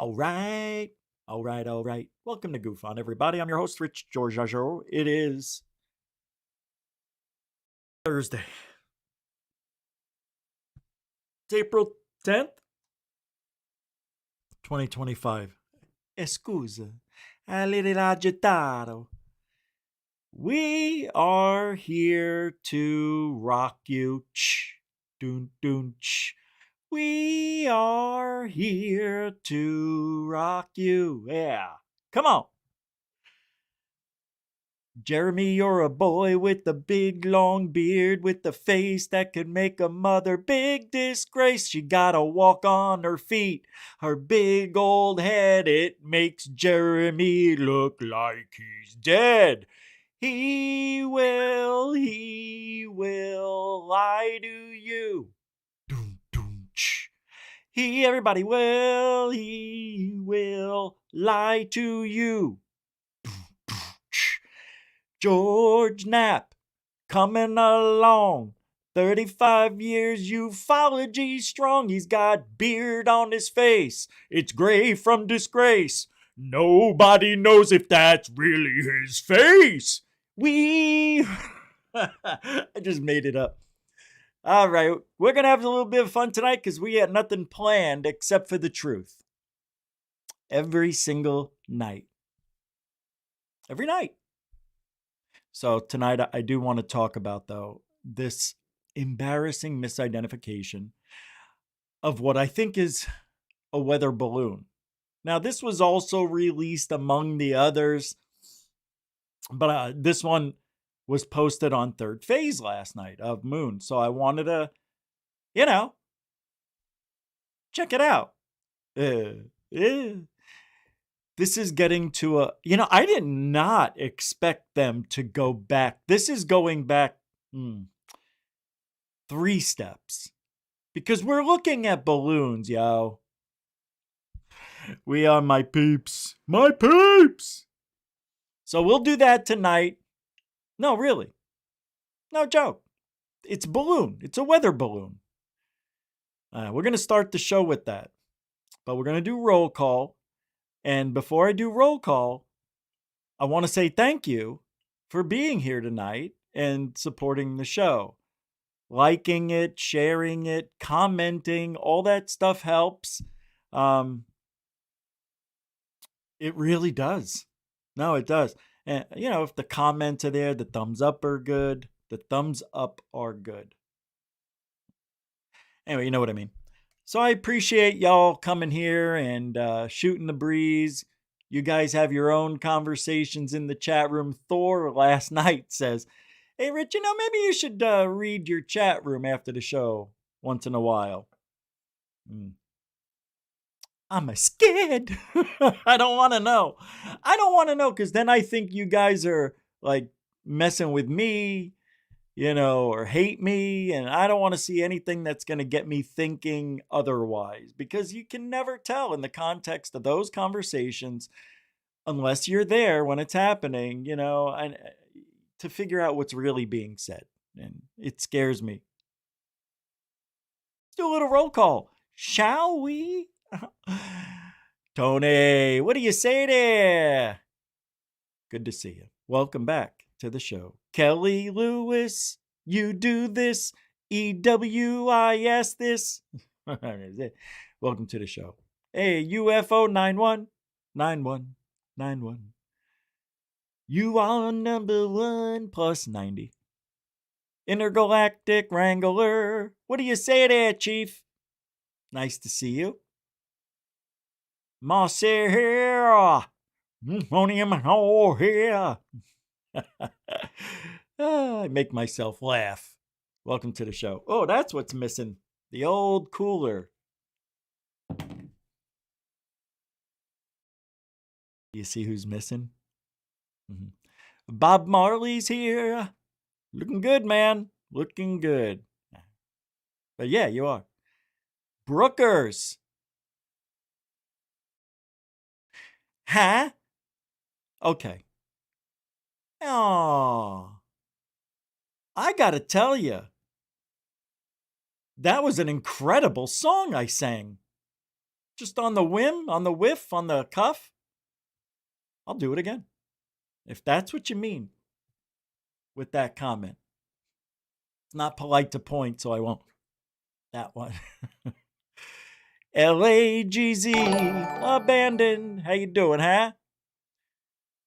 All right. All right. All right. Welcome to GUFON, everybody. I'm your host, Rich Georgiajo. It is Thursday. It's April 10th, 2025. Scusa. A little agitato. We are here to rock you. Dun, dun, We are here to rock you. Yeah. Come on. Jeremy, you're a boy with a big long beard, with a face that could make a mother big disgrace. She gotta walk on her feet. Her big old head, it makes Jeremy look like he's dead. He will lie to you. Doom, doom, everybody he will lie to you. George Knapp coming along. 35 years ufology strong. He's got beard on his face. It's gray from disgrace. Nobody knows if that's really his face. I just made it up. All right, we're going to have a little bit of fun tonight because we had nothing planned except for the truth. Every single night. Every night. So tonight I do want to talk about, though, this embarrassing misidentification of what I think is a weather balloon. Now, this was also released among the others, but this one was posted on Third Phase last night of Moon. So I wanted to, check it out. This is getting to I did not expect them to go back. This is going back 3 steps. Because we're looking at balloons, yo. We are my peeps. My peeps! So we'll do that tonight. No, really. No joke. It's a balloon. It's a weather balloon. We're going to start the show with that. But we're going to do roll call. And before I do roll call, I want to say thank you for being here tonight and supporting the show. Liking it, sharing it, commenting, all that stuff helps. It really does. No, it does. And, if the comments are there, the thumbs up are good. The thumbs up are good. Anyway, you know what I mean. So I appreciate y'all coming here and shooting the breeze. You guys have your own conversations in the chat room. Thor last night says, "Hey, Rich, maybe you should read your chat room after the show once in a while." I'm scared. I don't want to know. I don't want to know because then I think you guys are like messing with me, or hate me. And I don't want to see anything that's going to get me thinking otherwise, because you can never tell in the context of those conversations unless you're there when it's happening, and to figure out what's really being said. And it scares me. Let's do a little roll call, shall we? Tony, what do you say there? Good to see you. Welcome back to the show. Kelly Lewis, you do this. EWIS this. Welcome to the show. Hey, UFO 919191. You are number 1 plus 90. Intergalactic Wrangler. What do you say there, Chief? Nice to see you. Mossy here. Here. I make myself laugh. Welcome to the show. Oh, that's what's missing. The old cooler. You see who's missing? Bob Marley's here. Looking good, man. Looking good. But yeah, you are. Brookers. Huh? Okay. Oh, I gotta tell you, that was an incredible song I sang. just on the whim, on the whiff, on the cuff, I'll do it again. If that's what you mean with that comment. It's not polite to point, so I won't. That one. LAGZ, abandoned. How you doing, huh?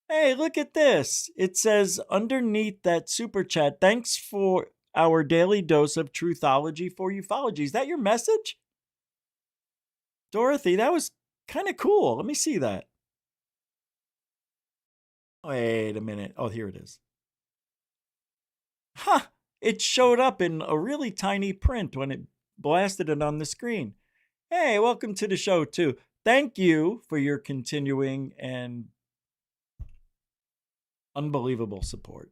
Hey, look at this. It says underneath that super chat, thanks for our daily dose of truthology for ufology. Is that your message? Dorothy, that was kind of cool. Let me see that. Wait a minute. Oh, here it is. Huh. It showed up in a really tiny print when it blasted it on the screen. Hey, welcome to the show, too. Thank you for your continuing and unbelievable support.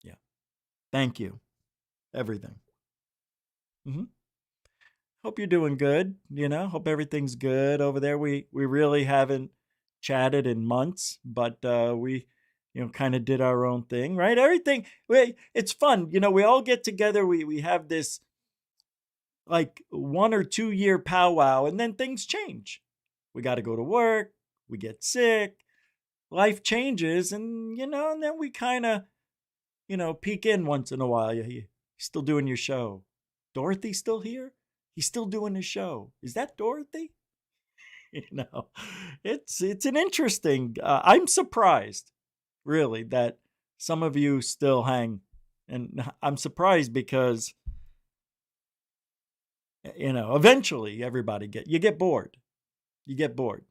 Yeah. Thank you. Everything. Hope you're doing good. Hope everything's good over there. We really haven't chatted in months, but we kind of did our own thing, right? Everything, it's fun. We all get together. We have this like 1 or 2 year powwow, and then things change. We got to go to work. We get sick. Life changes, and and then we kind of peek in once in a while. You still doing your show? Dorothy still here? He's still doing his show. Is that Dorothy? It's an interesting. I'm surprised, really, that some of you still hang, and I'm surprised because eventually everybody get bored. You get bored.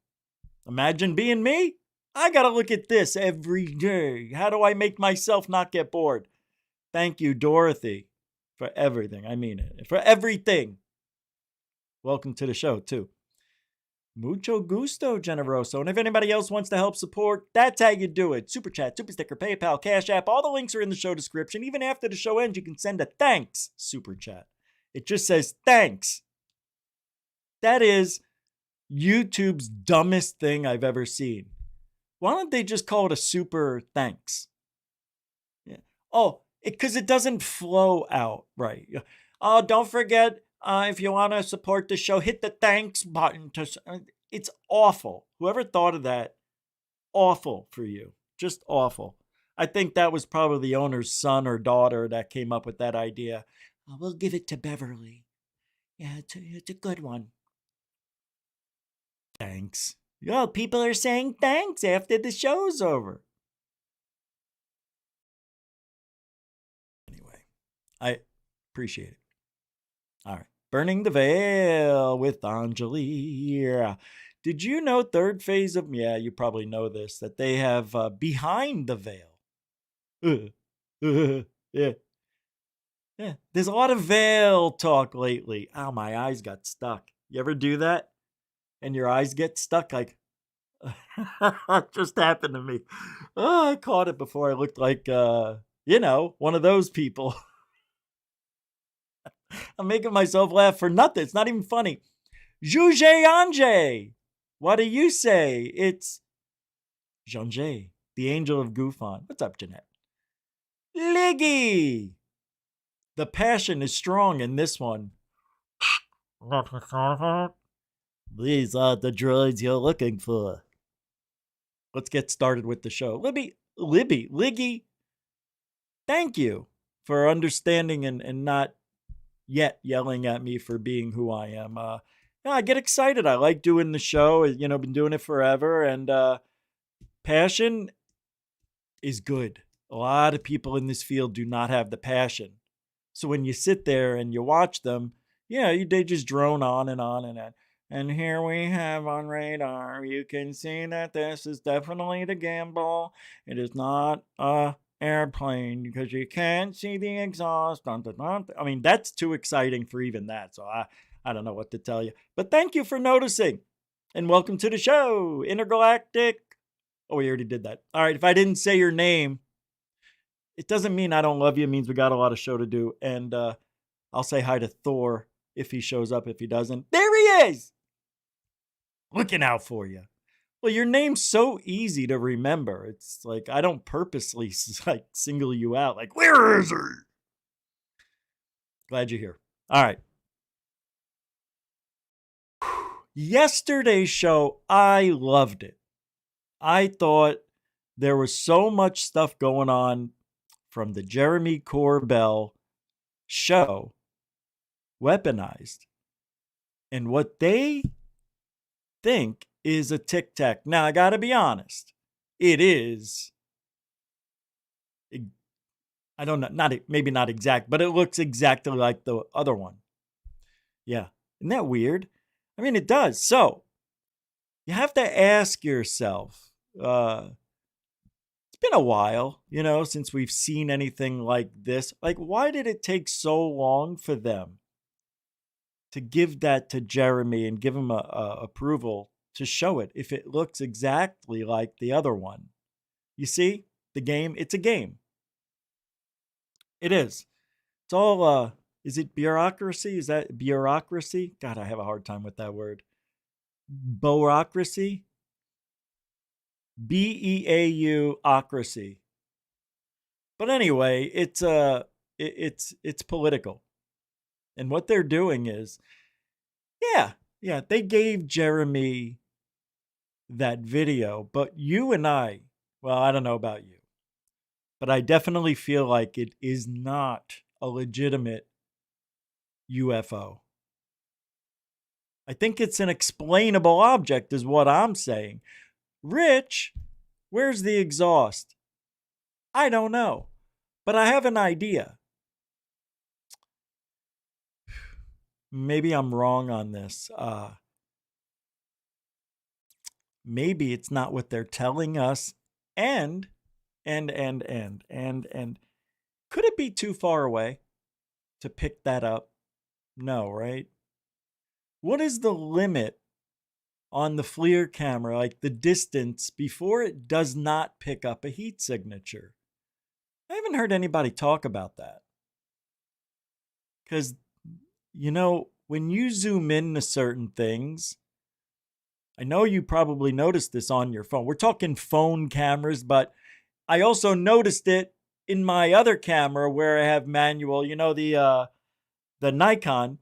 Imagine being me. I gotta look at this every day. How do I make myself not get bored? Thank you, Dorothy, for everything. I mean it. For everything. Welcome to the show, too. Mucho gusto, Generoso. And if anybody else wants to help support, that's how you do it. Super Chat, Super Sticker, PayPal, Cash App. All the links are in the show description. Even after the show ends, you can send a thanks Super Chat. It just says thanks. That is YouTube's dumbest thing I've ever seen. Why don't they just call it a super thanks? Yeah. Oh, because it doesn't flow out right. Oh, don't forget, if you want to support the show, hit the thanks button. It's awful. Whoever thought of that, awful for you. Just awful. I think that was probably the owner's son or daughter that came up with that idea. We'll give it to Beverly. Yeah, it's a good one. Thanks. Oh, people are saying thanks after the show's over. Anyway, I appreciate it. All right. Burning the Veil with Anjali. Yeah. Did you know third phase of, you probably know this, that they have Behind the Veil. Yeah. Yeah. There's a lot of veil talk lately. Oh, my eyes got stuck. You ever do that? And your eyes get stuck like, it just happened to me. Oh, I caught it before. I looked like, one of those people. I'm making myself laugh for nothing. It's not even funny. Juge Anje. What do you say? It's Janje, the angel of GUFON. What's up, Jeanette? Liggy. The passion is strong in this one. These are the droids you're looking for. Let's get started with the show. Liggy, thank you for understanding and not yet yelling at me for being who I am. I get excited. I like doing the show. Been doing it forever. And passion is good. A lot of people in this field do not have the passion. So when you sit there and you watch them, they just drone on and on and on. And here we have on radar, you can see that this is definitely the gamble. It is not a airplane because you can't see the exhaust. Dun, dun, dun. I mean, that's too exciting for even that. So I don't know what to tell you. But thank you for noticing. And welcome to the show, Intergalactic. Oh, we already did that. All right, if I didn't say your name, it doesn't mean I don't love you. It means we got a lot of show to do. And I'll say hi to Thor if he shows up. If he doesn't, there he is. Looking out for you. Well, your name's so easy to remember. It's like I don't purposely like single you out. Like, where is he? Glad you're here. All right. Yesterday's show, I loved it. I thought there was so much stuff going on from the Jeremy Corbell show, Weaponized, and what they think is a tic tac. Now, I got to be honest, it is. I don't know, maybe not exact, but it looks exactly like the other one. Yeah. Isn't that weird? I mean, it does. So you have to ask yourself, it's been a while, since we've seen anything like this. Like, why did it take so long for them to give that to Jeremy and give him a approval to show it if it looks exactly like the other one? You see, the game, it's a game. It is. It's all, is it bureaucracy? Is that bureaucracy? God, I have a hard time with that word. Bureaucracy? Beau-ocracy. But anyway, it's political. And what they're doing is, they gave Jeremy that video, but you and I don't know about you, but I definitely feel like it is not a legitimate UFO. I think it's an explainable object is what I'm saying. Rich, where's the exhaust? I don't know, but I have an idea. Maybe I'm wrong on this. Maybe it's not what they're telling us. And could it be too far away to pick that up? No, right? What is the limit on the FLIR camera, like the distance before it does not pick up a heat signature? I haven't heard anybody talk about that. Because, when you zoom in to certain things, I know you probably noticed this on your phone. We're talking phone cameras, but I also noticed it in my other camera where I have manual, the Nikon.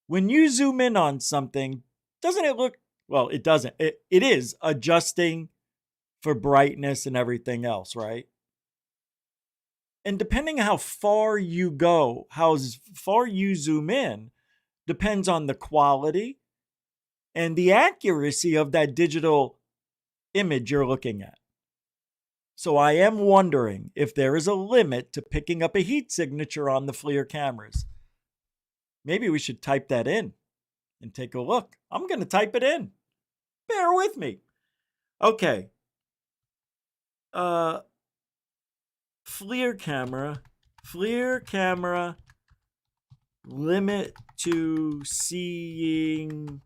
When you zoom in on something, doesn't it look, well, it doesn't. It is adjusting for brightness and everything else, right? And depending how far you go, how far you zoom in, depends on the quality and the accuracy of that digital image you're looking at. So I am wondering if there is a limit to picking up a heat signature on the FLIR cameras. Maybe we should type that in and take a look. I'm going to type it in. Bear with me. Okay. FLIR camera limit to seeing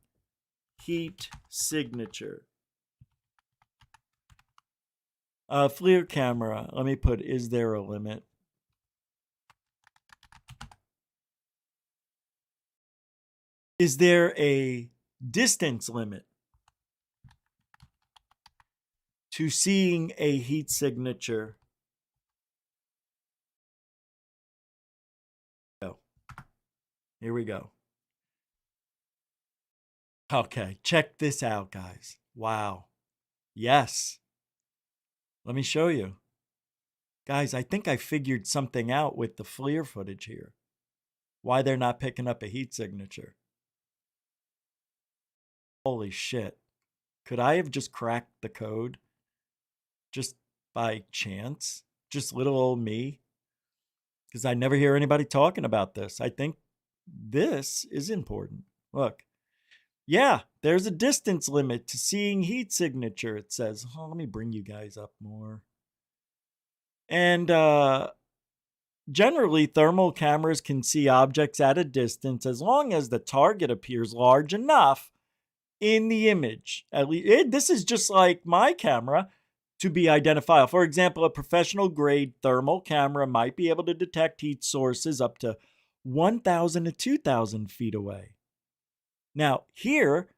heat signature. FLIR camera, let me put, is there a limit? Is there a distance limit to seeing a heat signature? Here we go. Okay, check this out, guys. Wow. Yes. Let me show you. Guys, I think I figured something out with the FLIR footage here. Why they're not picking up a heat signature. Holy shit. Could I have just cracked the code? Just by chance? Just little old me? Because I never hear anybody talking about this. I think this is important. Look. Yeah, there's a distance limit to seeing heat signature, it says. Oh, let me bring you guys up more. And generally, thermal cameras can see objects at a distance as long as the target appears large enough in the image. At least, this is just like my camera to be identifiable. For example, a professional grade thermal camera might be able to detect heat sources up to 1,000 to 2,000 feet away. Now, here,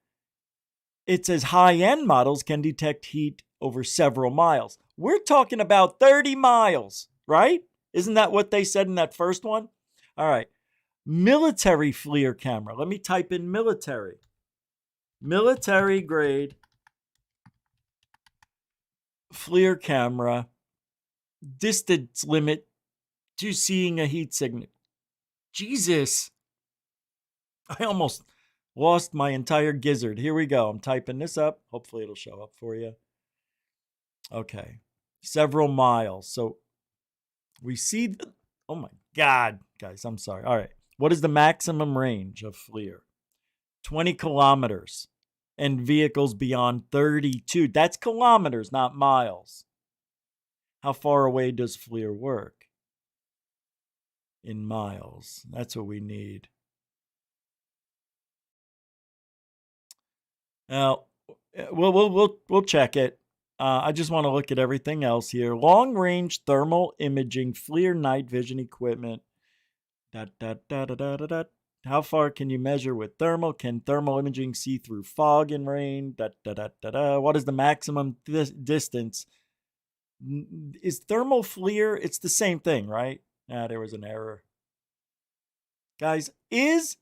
it says high-end models can detect heat over several miles. We're talking about 30 miles, right? Isn't that what they said in that first one? All right. Military FLIR camera. Let me type in military. military grade FLIR camera, distance limit to seeing a heat signature. Jesus. I almost lost my entire gizzard. Here we go. I'm typing this up. Hopefully it'll show up for you. Okay. Several miles. So we see the, oh my God, guys, I'm sorry. All right. What is the maximum range of FLIR? 20 kilometers and vehicles beyond 32. That's kilometers, not miles. How far away does FLIR work? In miles. That's what we need. Now, we'll check it. I just want to look at everything else here. Long range thermal imaging, FLIR night vision equipment. How far can you measure with thermal? Can thermal imaging see through fog and rain? What is the maximum distance? Is thermal FLIR? It's the same thing, right? There was an error. Guys, is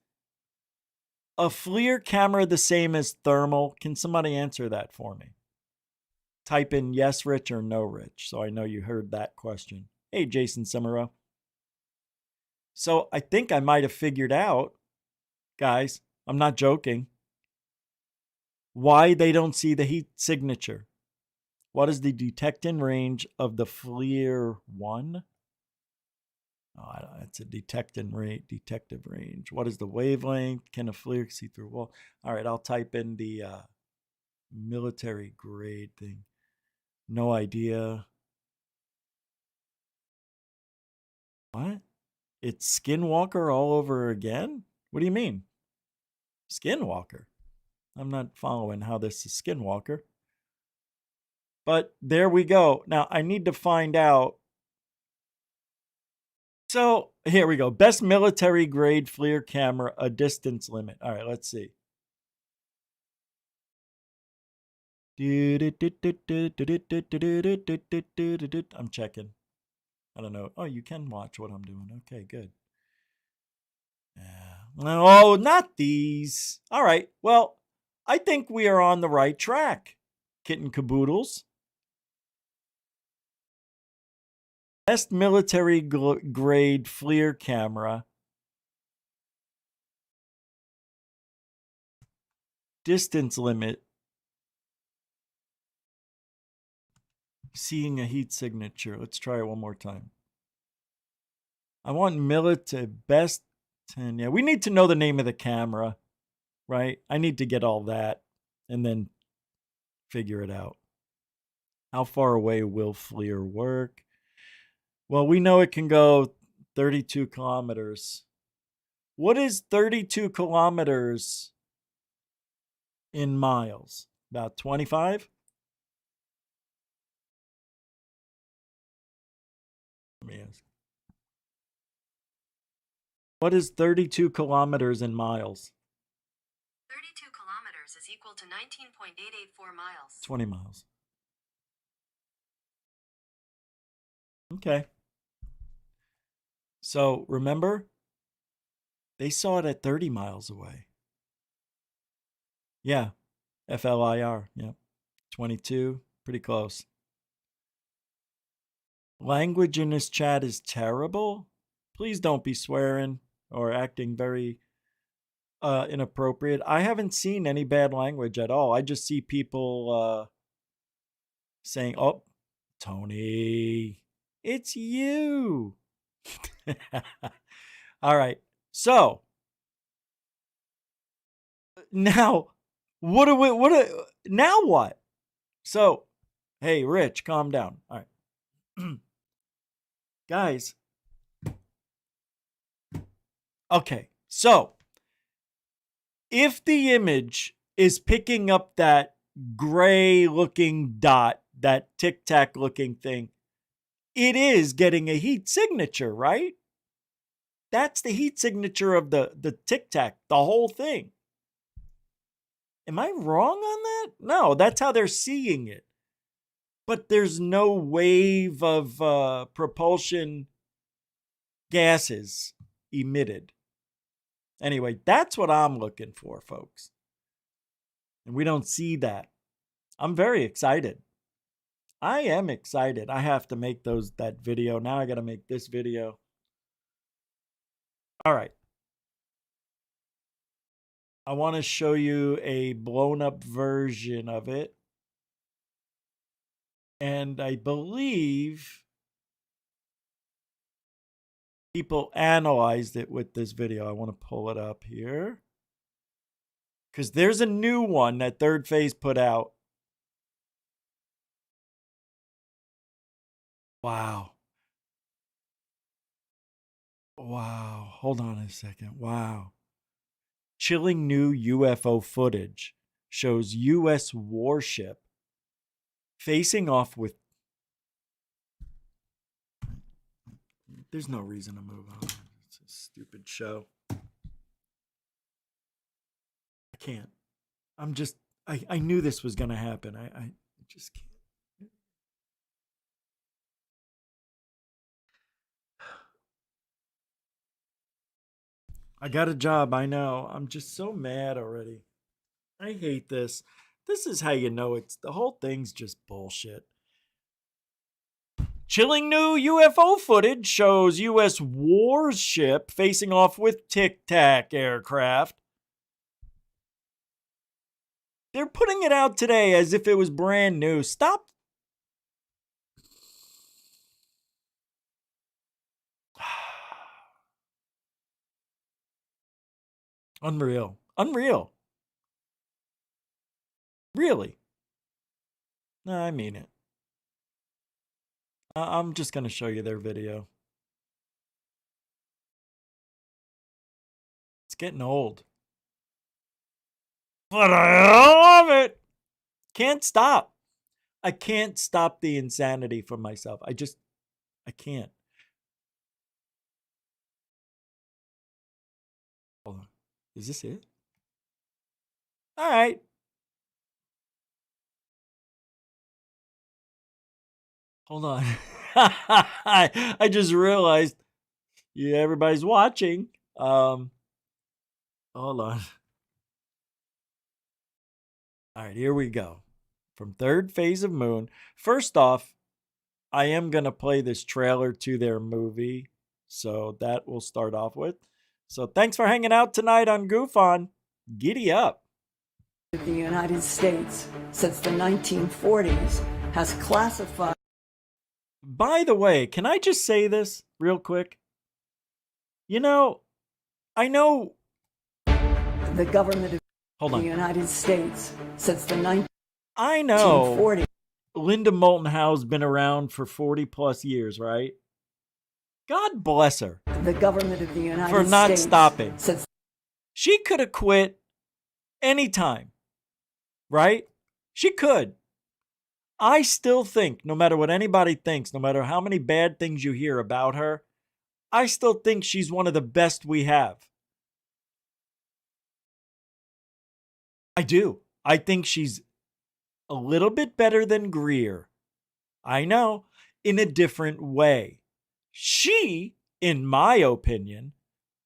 a FLIR camera the same as thermal? Can somebody answer that for me? Type in yes, Rich, or no, Rich, so I know you heard that question. Hey, Jason Summerow. So I think I might have figured out, guys, I'm not joking, why they don't see the heat signature. What is the detecting range of the FLIR 1? Oh, it's a detective range. What is the wavelength? Can a FLIR see through a wall? All right, I'll type in the military grade thing. No idea. What? It's Skinwalker all over again? What do you mean? Skinwalker? I'm not following how this is Skinwalker. But there we go. Now, I need to find out. So, here we go. Best military grade FLIR camera, a distance limit. All right, let's see. I'm checking. I don't know. Oh, you can watch what I'm doing. Okay, good. Oh, not these. All right. Well, I think we are on the right track, kitten caboodles. Best military grade FLIR camera. Distance limit. Seeing a heat signature. Let's try it one more time. I want military best 10. Yeah, we need to know the name of the camera, right? I need to get all that and then figure it out. How far away will FLIR work? Well, we know it can go 32 kilometers. What is 32 kilometers in miles? About 25? Let me ask. What is 32 kilometers in miles? 32 kilometers is equal to 19.884 miles. 20 miles. Okay. So remember, they saw it at 30 miles away. Yeah. FLIR. Yep. 22. Pretty close. Language in this chat is terrible. Please don't be swearing or acting very inappropriate. I haven't seen any bad language at all. I just see people saying, oh, Tony, it's you. All right. So now now what? So, hey, Rich, calm down. All right. Guys. Okay. So, if the image is picking up that gray looking dot, that tic tac looking thing, it is getting a heat signature, right? That's the heat signature of the tic tac, the whole thing. Am I wrong on that? No, that's how they're seeing it. But there's no wave of propulsion gases emitted. Anyway, that's what I'm looking for, folks. And we don't see that. I'm very excited. I am excited. I have to make that video. Now I got to make this video. All right. I want to show you a blown up version of it. And I believe people analyzed it with this video. I want to pull it up here. Because there's a new one that Third Phase put out. Wow. Wow. Hold on a second. Wow. Chilling new UFO footage shows U.S. warship facing off with... There's no reason to move on. It's a stupid show. I can't. I'm just... I knew this was going to happen. I just can't. I got a job, I know. I'm just so mad already. I hate this. This is how you know the whole thing's just bullshit. Chilling new UFO footage shows U.S. warship facing off with Tic Tac aircraft. They're putting it out today as if it was brand new. Stop. Unreal. Unreal. Really? No, I mean it. I'm just going to show you their video. It's getting old. But I love it. Can't stop. I can't stop the insanity from myself. I can't. Hold on. Is this it? All right. Hold on. I just realized everybody's watching. Hold on. All right, here we go. From Third Phase of Moon. First off, I am going to play this trailer to their movie. So that we'll start off with. So thanks for hanging out tonight on GUFON. Giddy up. The United States, since the 1940s, has classified... By the way, can I just say this real quick? You know, I know... The government of Hold on. the United States, since the 1940s... I know Linda Moulton Howe's been around for 40 plus years, right? God bless her. The government of the United States... For not stopping. Since... She could have quit anytime, right? She could. I still think, no matter what anybody thinks, no matter how many bad things you hear about her, I still think she's one of the best we have. I do. I think she's a little bit better than Greer. I know, in a different way. She, in my opinion,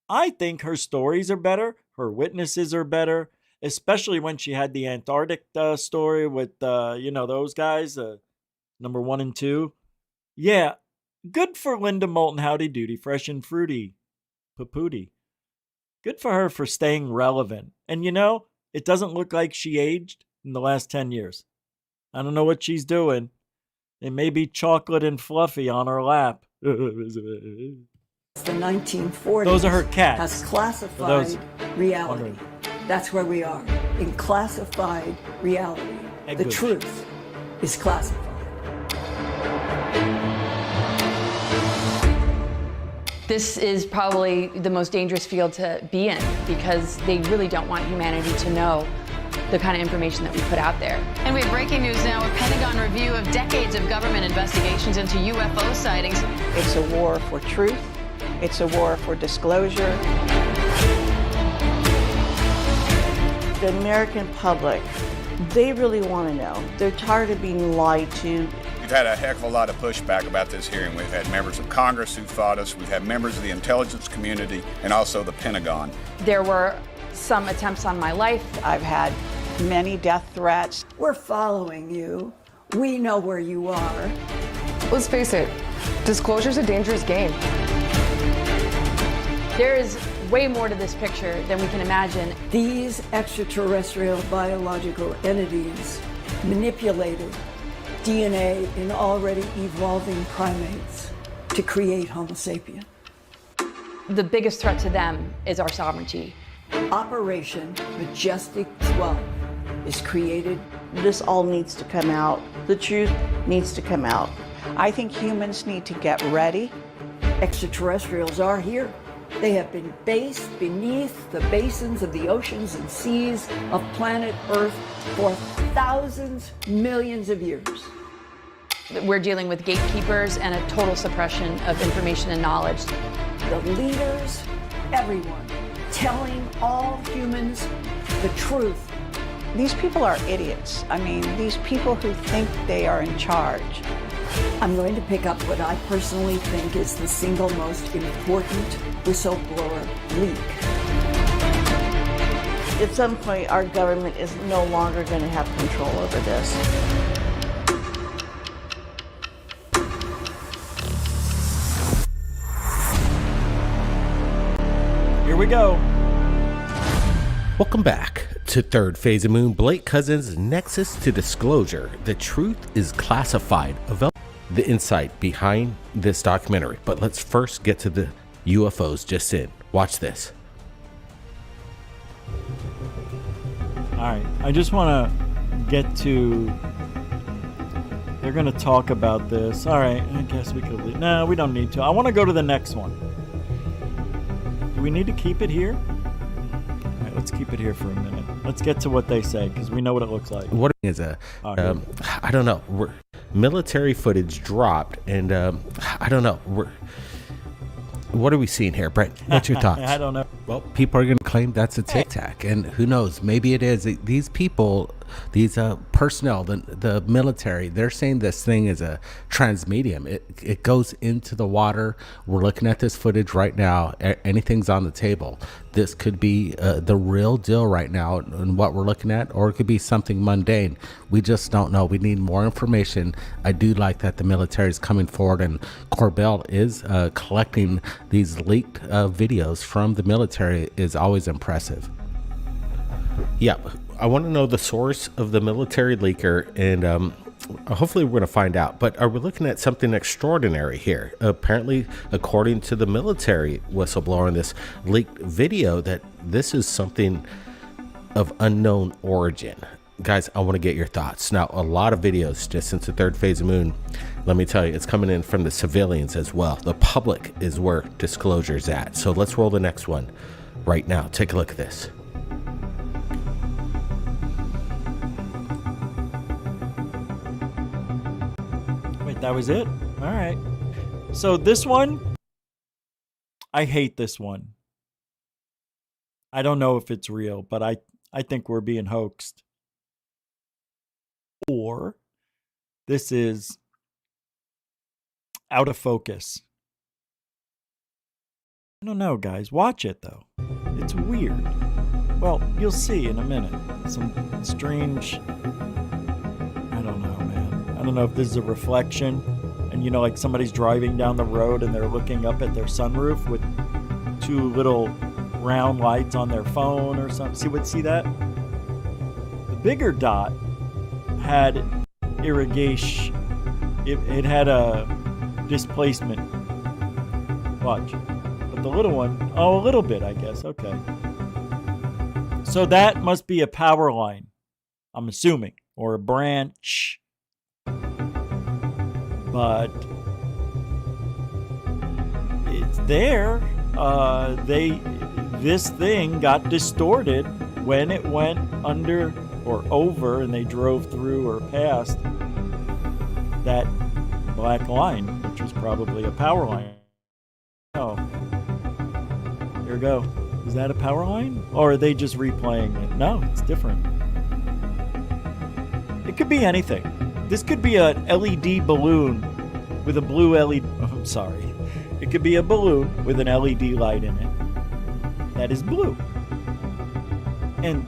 I think her stories are better. Her witnesses are better. Especially when she had the Antarctic story with, those guys, number 1 and 2. Yeah, good for Linda Moulton Howdy Doody, fresh and fruity, papooty. Good for her for staying relevant. And it doesn't look like she aged in the last 10 years. I don't know what she's doing. It may be chocolate and fluffy on her lap. The 1940s... Those are her cats. ...has classified reality. Wondering. That's where we are, in classified reality. The truth is classified. This is probably the most dangerous field to be in because they really don't want humanity to know the kind of information that we put out there. And we have breaking news now, a Pentagon review of decades of government investigations into UFO sightings. It's a war for truth. It's a war for disclosure. The American public, they really want to know. They're tired of being lied to. We've had a heck of a lot of pushback about this hearing. We've had members of Congress who fought us. We've had members of the intelligence community and also the Pentagon. There were some attempts on my life. I've had many death threats. We're following you. We know where you are. Let's face it, disclosure's a dangerous game. There is way more to this picture than we can imagine. These extraterrestrial biological entities manipulated DNA in already evolving primates to create Homo sapien. The biggest threat to them is our sovereignty. Operation Majestic 12 is created. This all needs to come out. The truth needs to come out. I think humans need to get ready. Extraterrestrials are here. They have been based beneath the basins of the oceans and seas of planet Earth for thousands, millions of years. We're dealing with gatekeepers and a total suppression of information and knowledge. The leaders, everyone, telling all humans the truth. These people are idiots. I mean, these people who think they are in charge. I'm going to pick up what I personally think is the single most important whistleblower leak. At some point, our government is no longer going to have control over this. Here we go. Welcome back to Third Phase of Moon. Blake Cousins' Nexus to Disclosure. The truth is classified. The insight behind this documentary. But let's first get to the UFOs just in. Watch this. All right. I just want to get to... They're going to talk about this. All right. I guess we could leave. No, we don't need to. I want to go to the next one. Do we need to keep it here? All right. Let's keep it here for a minute. Let's get to what they say because we know what it looks like. What is a... I don't know. Military footage dropped and I don't know. What are we seeing here, Brett? What's your thoughts? I don't know. Well, people are going to claim that's a Tic Tac, and who knows? Maybe it is. These people, these personnel, the military, they're saying this thing is a transmedium. It goes into the water. We're looking at this footage right now. Anything's on the table. This could be the real deal right now and what we're looking at, or it could be something mundane. We just don't know. We need more information. I do like that the military is coming forward, and Corbell is collecting these leaked videos from the military is always impressive. Yeah, I want to know the source of the military leaker, and hopefully we're going to find out. But are we looking at something extraordinary here? Apparently, according to the military whistleblower in this leaked video, that this is something of unknown origin. Guys, I want to get your thoughts. Now, a lot of videos just since the third phase of Moon, let me tell you, it's coming in from the civilians as well. The public is where disclosure's at. So let's roll the next one right now. Take a look at this. Wait, that was it? All right. So this one, I hate this one. I don't know if it's real, but I think we're being hoaxed. Or this is out of focus. I don't know, guys. Watch it, though. It's weird. Well, you'll see in a minute. Some strange... I don't know, man. I don't know if this is a reflection. And, you know, like somebody's driving down the road and they're looking up at their sunroof with two little round lights on their phone or something. See that? The bigger dot had irrigation. It had a displacement. Watch. But the little one, a little bit, I guess. Okay. So that must be a power line, I'm assuming, or a branch. But it's there. This thing got distorted when it went under or over and they drove through or past that black line, which was probably a power line. Oh, here we go. Is that a power line? Or are they just replaying it? No, it's different. It could be anything. This could be an LED balloon with a blue LED. Oh, I'm sorry. It could be a balloon with an LED light in it that is blue. And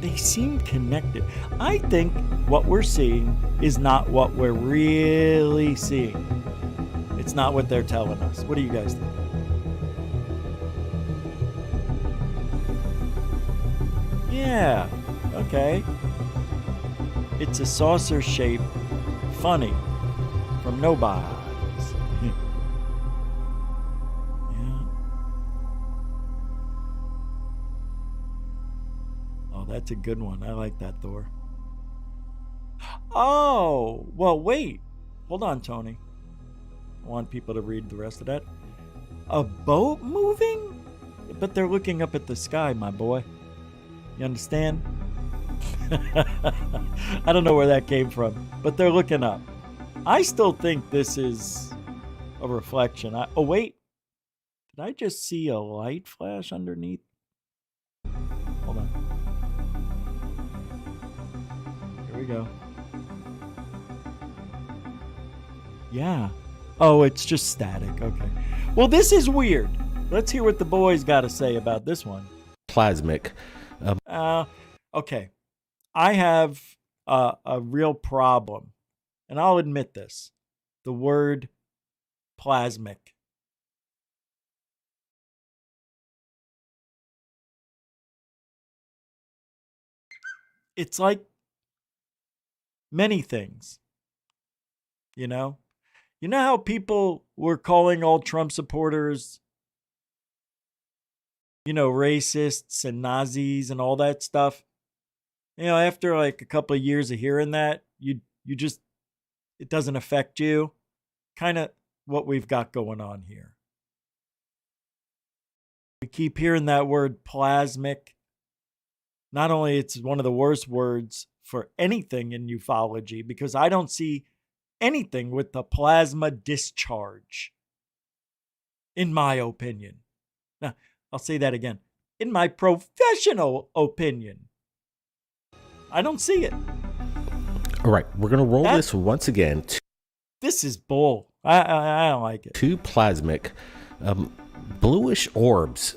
they seem connected. I think what we're seeing is not what we're really seeing. It's not what they're telling us. What do you guys think? Yeah, okay. It's a saucer shape, funny, from nobody's. Yeah. Oh, that's a good one. I like that, Thor. Oh, well, wait. Hold on, Tony. I want people to read the rest of that. A boat moving? But they're looking up at the sky, my boy. You understand? I don't know where that came from, but they're looking up. I still think this is a reflection. Oh, wait. Did I just see a light flash underneath? Hold on. Here we go. Yeah. Oh, it's just static. Okay. Well, this is weird. Let's hear what the boys got to say about this one. Plasmic. Okay. I have a real problem, and I'll admit this. The word plasmic. It's like many things, you know? You know how people were calling all Trump supporters, racists and Nazis and all that stuff? After like a couple of years of hearing that, you just, it doesn't affect you. Kind of what we've got going on here. We keep hearing that word plasmic. Not only it's one of the worst words for anything in ufology, because I don't see anything with the plasma discharge, in my opinion. Now, I'll say that again. In my professional opinion, I don't see it. All right, we're going to roll this once again. This is bull. I don't like it. 2 plasmic bluish orbs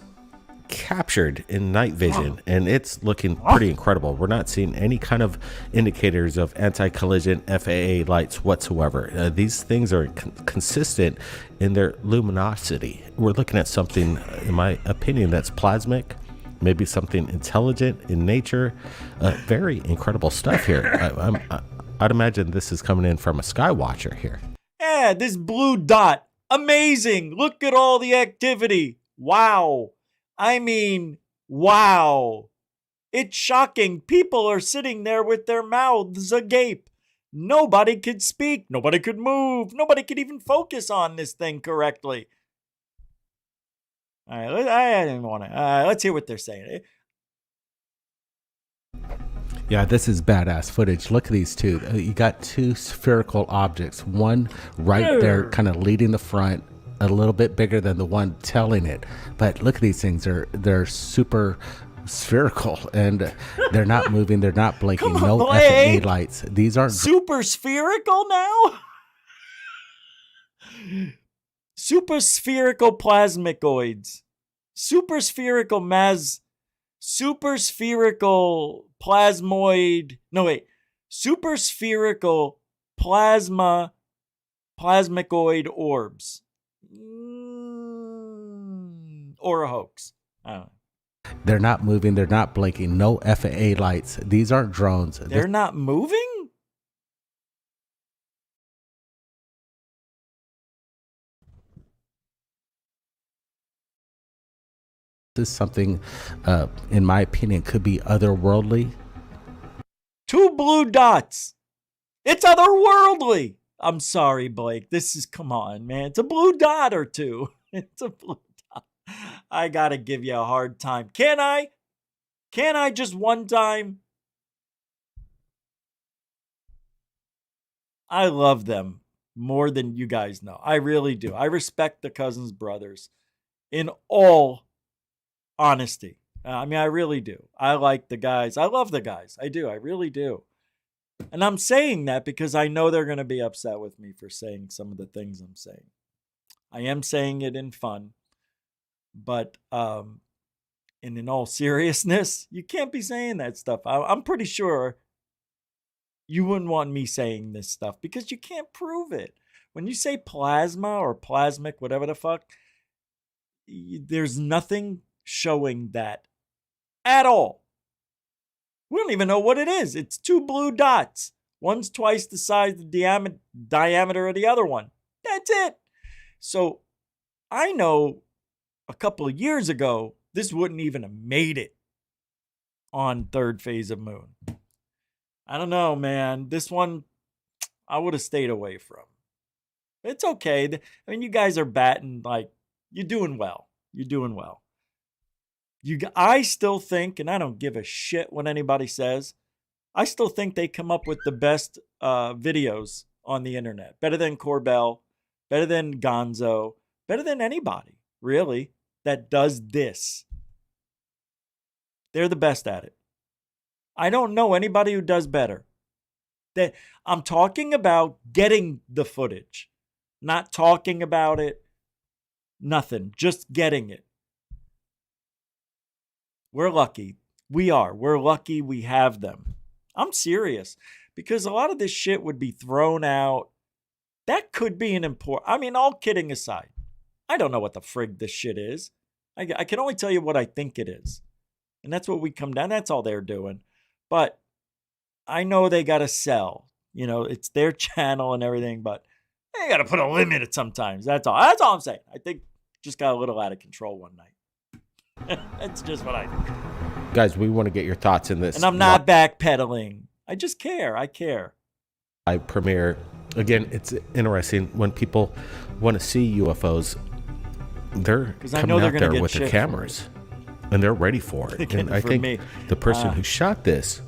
captured in night vision, and it's looking pretty incredible. We're not seeing any kind of indicators of anti-collision FAA lights whatsoever. These things are consistent in their luminosity. We're looking at something, in my opinion, that's plasmic, maybe something intelligent in nature. Very incredible stuff here. I'd imagine this is coming in from a skywatcher here. Yeah, this blue dot, amazing. Look at all the activity. Wow. I mean, wow. It's shocking. People are sitting there with their mouths agape. Nobody could speak. Nobody could move. Nobody could even focus on this thing correctly. All right, I didn't want to. Let's hear what they're saying. Yeah, this is badass footage. Look at these two. You got 2 spherical objects. One right there kind of leading the front, a little bit bigger than the one telling it. But look at these things. They're super spherical, and they're not moving. They're not blinking. No FAA lights. These aren't super spherical now. Super spherical plasmicoids. Super spherical plasmoid. No, wait. Super spherical plasmicoid orbs. Or a hoax. I don't know. They're not moving. They're not blinking. No FAA lights. These aren't drones. They're not moving? This is something, in my opinion, could be otherworldly. 2 blue dots. It's otherworldly. I'm sorry, Blake. Come on, man. It's a blue dot or 2. It's a blue dot. I gotta give you a hard time. Can I? Can I just one time? I love them more than you guys know. I really do. I respect the Cousins brothers in all honesty. I really do. I like the guys. I love the guys. I do. I really do. And I'm saying that because I know they're going to be upset with me for saying some of the things I'm saying. I am saying it in fun, but And in all seriousness, you can't be saying that stuff. I'm pretty sure you wouldn't want me saying this stuff because you can't prove it. When you say plasma or plasmic, whatever the fuck, there's nothing showing that at all. We don't even know what it is. It's two blue dots. One's twice the size, the diameter of the other one. That's it. So I know a couple of years ago, this wouldn't even have made it on third phase of moon. I don't know, man. This one, I would have stayed away from. It's okay. I mean, you guys are batting like, you're doing well. You're doing well. I still think, and I don't give a shit what anybody says, I still think they come up with the best videos on the internet. Better than Corbell, better than Gonzo, better than anybody, really, that does this. They're the best at it. I don't know anybody who does better. I'm talking about getting the footage, not talking about it, nothing, just getting it. We're lucky. We are. We're lucky we have them. I'm serious, because a lot of this shit would be thrown out. That could be an important, I mean, all kidding aside, I don't know what the frig this shit is. I can only tell you what I think it is. And that's what we come down. That's all they're doing. But I know they got to sell. You know, it's their channel and everything, but they got to put a limit at sometimes. That's all. That's all I'm saying. I think just got a little out of control one night. That's just what I think. Guys, we want to get your thoughts in this. And I'm not backpedaling. I just care. I care. I premiere. Again, it's interesting when people want to see UFOs. They're coming out there with their cameras, and they're ready for it. And I think the person who shot this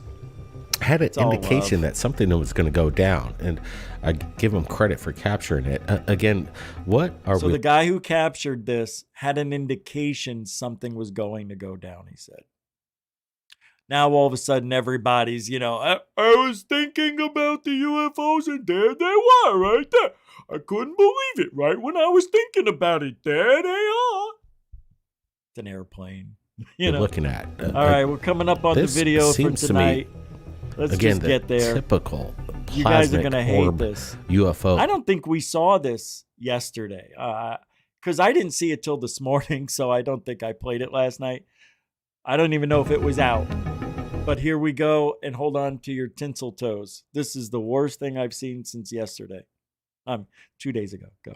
had an indication that something was going to go down, and I give him credit for capturing it. Again, So the guy who captured this had an indication something was going to go down, he said. Now all of a sudden everybody's, I was thinking about the UFOs and there they were right there. I couldn't believe it right when I was thinking about it. There they are. It's an airplane. You're looking at. All right, we're coming up on the video for tonight. Let's just get there. Typical. You guys are going to hate this. UFO. I don't think we saw this yesterday because I didn't see it till this morning, so I don't think I played it last night. I don't even know if it was out. But here we go, and hold on to your tinsel toes. This is the worst thing I've seen since yesterday. 2 days ago. Go.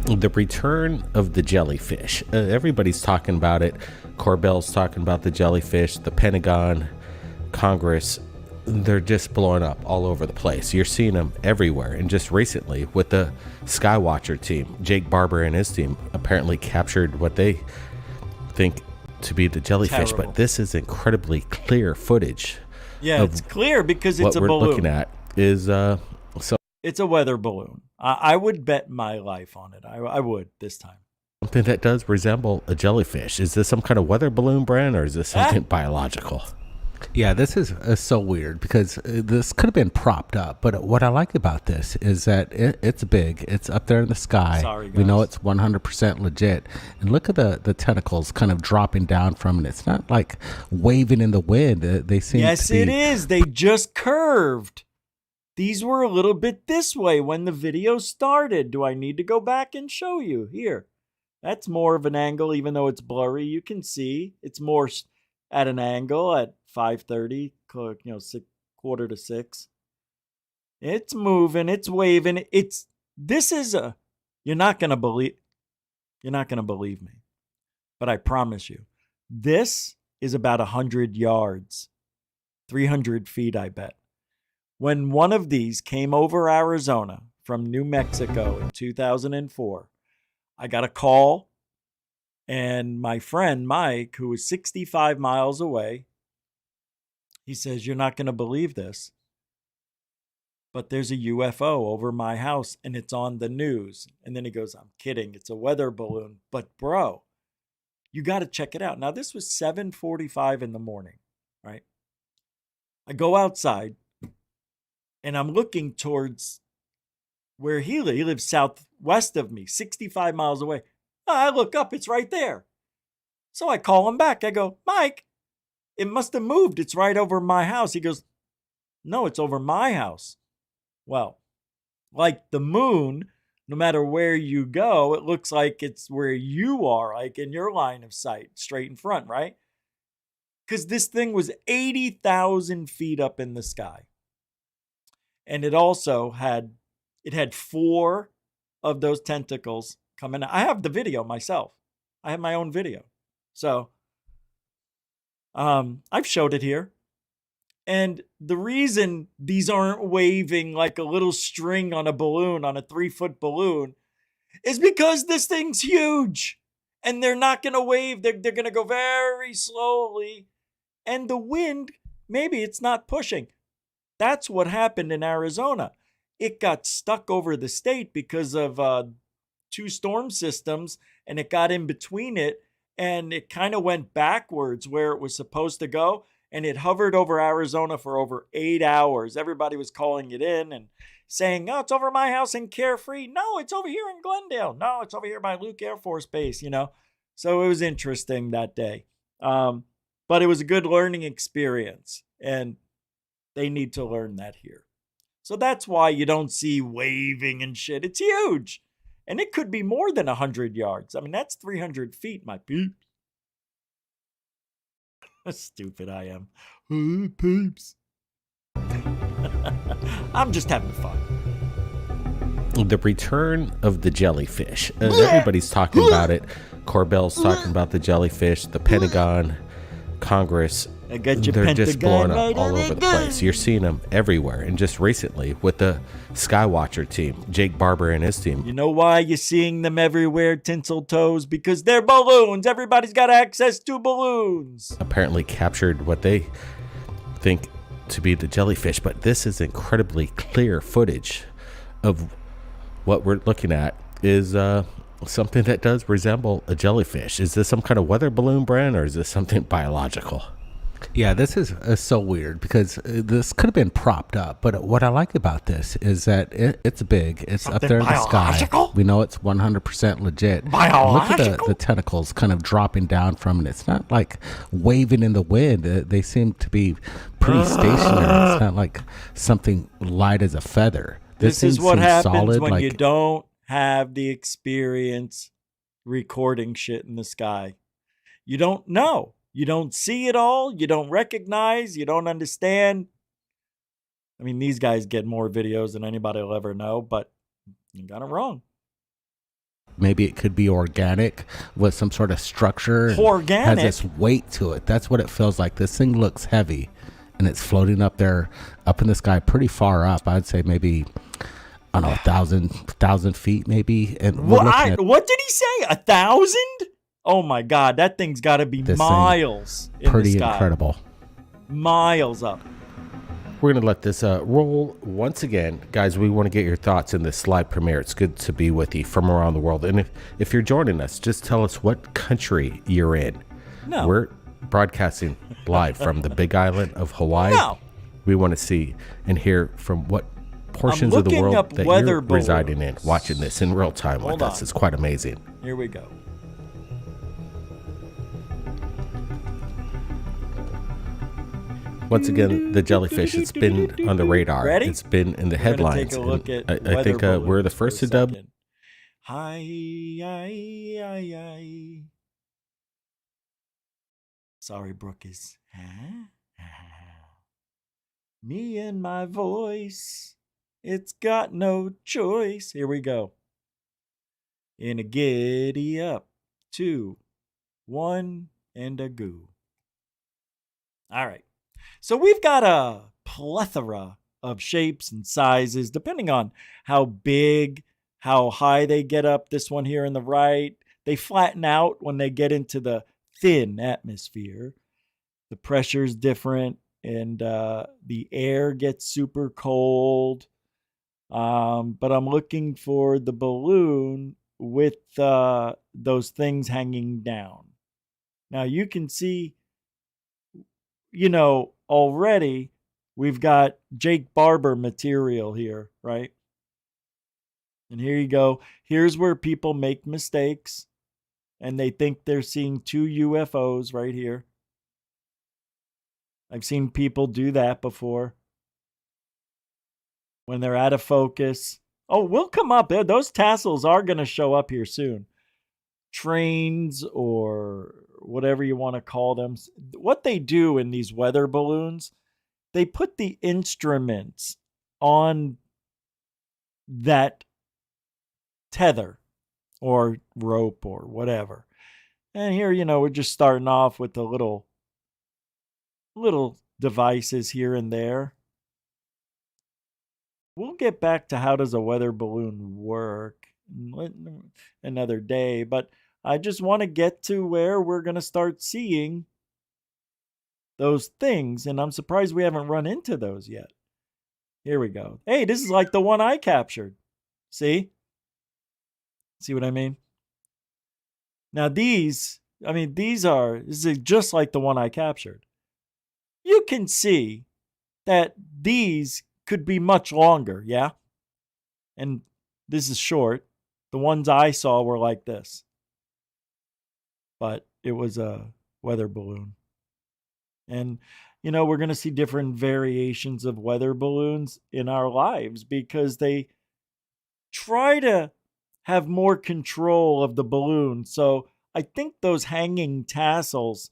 The return of the jellyfish. Everybody's talking about it. Corbell's talking about the jellyfish. The Pentagon, Congress, they're just blowing up all over the place. You're seeing them everywhere. And just recently with the Skywatcher team, Jake Barber and his team apparently captured what they think to be the jellyfish. Terrible. But this is incredibly clear footage. Yeah, it's clear because it's a balloon. What we're looking at is it's a weather balloon. I would bet my life on it. I would this time. Something that does resemble a jellyfish. Is this some kind of weather balloon, Brand, or is this something biological? Yeah, this is so weird because this could have been propped up. But what I like about this is that it's big. It's up there in the sky. Sorry, guys. We know it's 100% legit. And look at the tentacles kind of dropping down from it. It's not like waving in the wind. They seem Yes, to be... it is. They just curved. These were a little bit this way when the video started. Do I need to go back and show you? Here. That's more of an angle, even though it's blurry. You can see it's more at an angle at 5:30, 5:45. It's moving, it's waving. You're not going to believe me. But I promise you, this is about 100 yards, 300 feet, I bet. When one of these came over Arizona from New Mexico in 2004, I got a call, and my friend Mike, who was 65 miles away, he says, "You're not going to believe this, but there's a UFO over my house and it's on the news." And then he goes, "I'm kidding. It's a weather balloon. But bro, you got to check it out." Now, this was 7:45 in the morning, right? I go outside and I'm looking towards where he lives. He lives southwest of me, 65 miles away. I look up, it's right there. So I call him back. I go, Mike, it must have moved. It's right over my house. He goes, no, it's over my house. Well, like the moon, no matter where you go, it looks like it's where you are, like in your line of sight, straight in front, right? Because this thing was 80,000 feet up in the sky. And it also had 4 of those tentacles coming out. I have the video myself. I have my own video. So I've showed it here. And the reason these aren't waving like a little string on a balloon, on a 3-foot balloon, is because this thing's huge. And they're not going to wave. They're going to go very slowly. And the wind, maybe it's not pushing. That's what happened in Arizona. It got stuck over the state because of 2 storm systems, and it got in between it, and it kind of went backwards where it was supposed to go, and it hovered over Arizona for over 8 hours. Everybody was calling it in and saying, oh, it's over my house in Carefree. No, it's over here in Glendale. No, it's over here by Luke Air Force Base, you know. So it was interesting that day. But it was a good learning experience, and they need to learn that here. So that's why you don't see waving and shit. It's huge. And it could be more than 100 yards. I mean, that's 300 feet, my peeps. Stupid I am. Peeps. I'm just having fun. The return of the jellyfish. Everybody's talking about it. Corbell's talking about the jellyfish. The Pentagon, Congress, they're just blowing up all over the place. You're seeing them everywhere. And just recently with the Skywatcher team, Jake Barber and his team. You know why you're seeing them everywhere, tinsel toes? Because they're balloons. Everybody's got access to balloons. Apparently captured what they think to be the jellyfish. But this is incredibly clear footage of what we're looking at is something that does resemble a jellyfish. Is this some kind of weather balloon, Brand, or is this something biological? Yeah, this is so weird because this could have been propped up. But what I like about this is that it's big. It's something up there in the sky. We know it's 100% legit. Biological? Look at the tentacles kind of dropping down from it. It's not like waving in the wind. They seem to be pretty stationary. It's not like something light as a feather. This is what happens when you don't have the experience recording shit in the sky. You don't know. You don't see it all. You don't recognize. You don't understand. I mean, these guys get more videos than anybody will ever know, but you got it wrong. Maybe it could be organic with some sort of structure. Organic? Has this weight to it. That's what it feels like. This thing looks heavy, and it's floating up there, up in the sky, pretty far up. I'd say maybe, I don't know, 1,000 feet maybe. And what did he say? 1,000? Oh my God, that thing's got to be miles in the sky. Pretty incredible. Miles up. We're going to let this roll once again. Guys, we want to get your thoughts in this live premiere. It's good to be with you from around the world. And if you're joining us, just tell us what country you're in. No. We're broadcasting live from the Big Island of Hawaii. No. We want to see and hear from what portions of the world that you're residing in, watching this in real time with us. It's quite amazing. Here we go. Once again, the jellyfish, it's been on the radar. Ready? It's been in the headlines. Take a look at I think we're the first to dub. Hi. Sorry, Brookis. Me and my voice. It's got no choice. Here we go. In a giddy up. 2, 1, and a goo. All right. So we've got a plethora of shapes and sizes, depending on how big, how high they get up. This one here on the right, they flatten out when they get into the thin atmosphere. The pressure's different, and the air gets super cold. But I'm looking for the balloon with those things hanging down. Now you can see, already we've got Jake Barber material here, right? And here you go. Here's where people make mistakes and they think they're seeing 2 UFOs right here. I've seen people do that before. When they're out of focus. Oh, we'll come up. Those tassels are going to show up here soon. Trains or whatever you want to call them. What they do in these weather balloons, they put the instruments on that tether or rope or whatever. And here, we're just starting off with the little devices here and there. We'll get back to how does a weather balloon work another day, but I just want to get to where we're going to start seeing those things, and I'm surprised we haven't run into those yet. Here we go. Hey, this is like the one I captured. See? See what I mean? Now this is just like the one I captured. You can see that these could be much longer, yeah? And this is short. The ones I saw were like this. But it was a weather balloon. And, we're going to see different variations of weather balloons in our lives because they try to have more control of the balloon. So I think those hanging tassels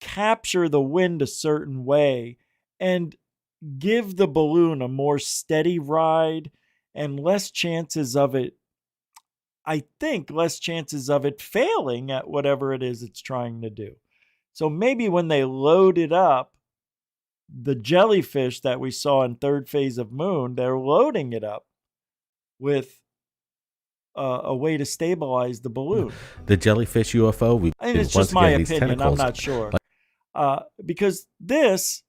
capture the wind a certain way and give the balloon a more steady ride and less chances of it failing at whatever it is it's trying to do. So maybe when they loaded up the jellyfish that we saw in third phase of moon, they're loading it up with a way to stabilize the balloon. The jellyfish UFO. And it's just my opinion. I'm not sure. Because this,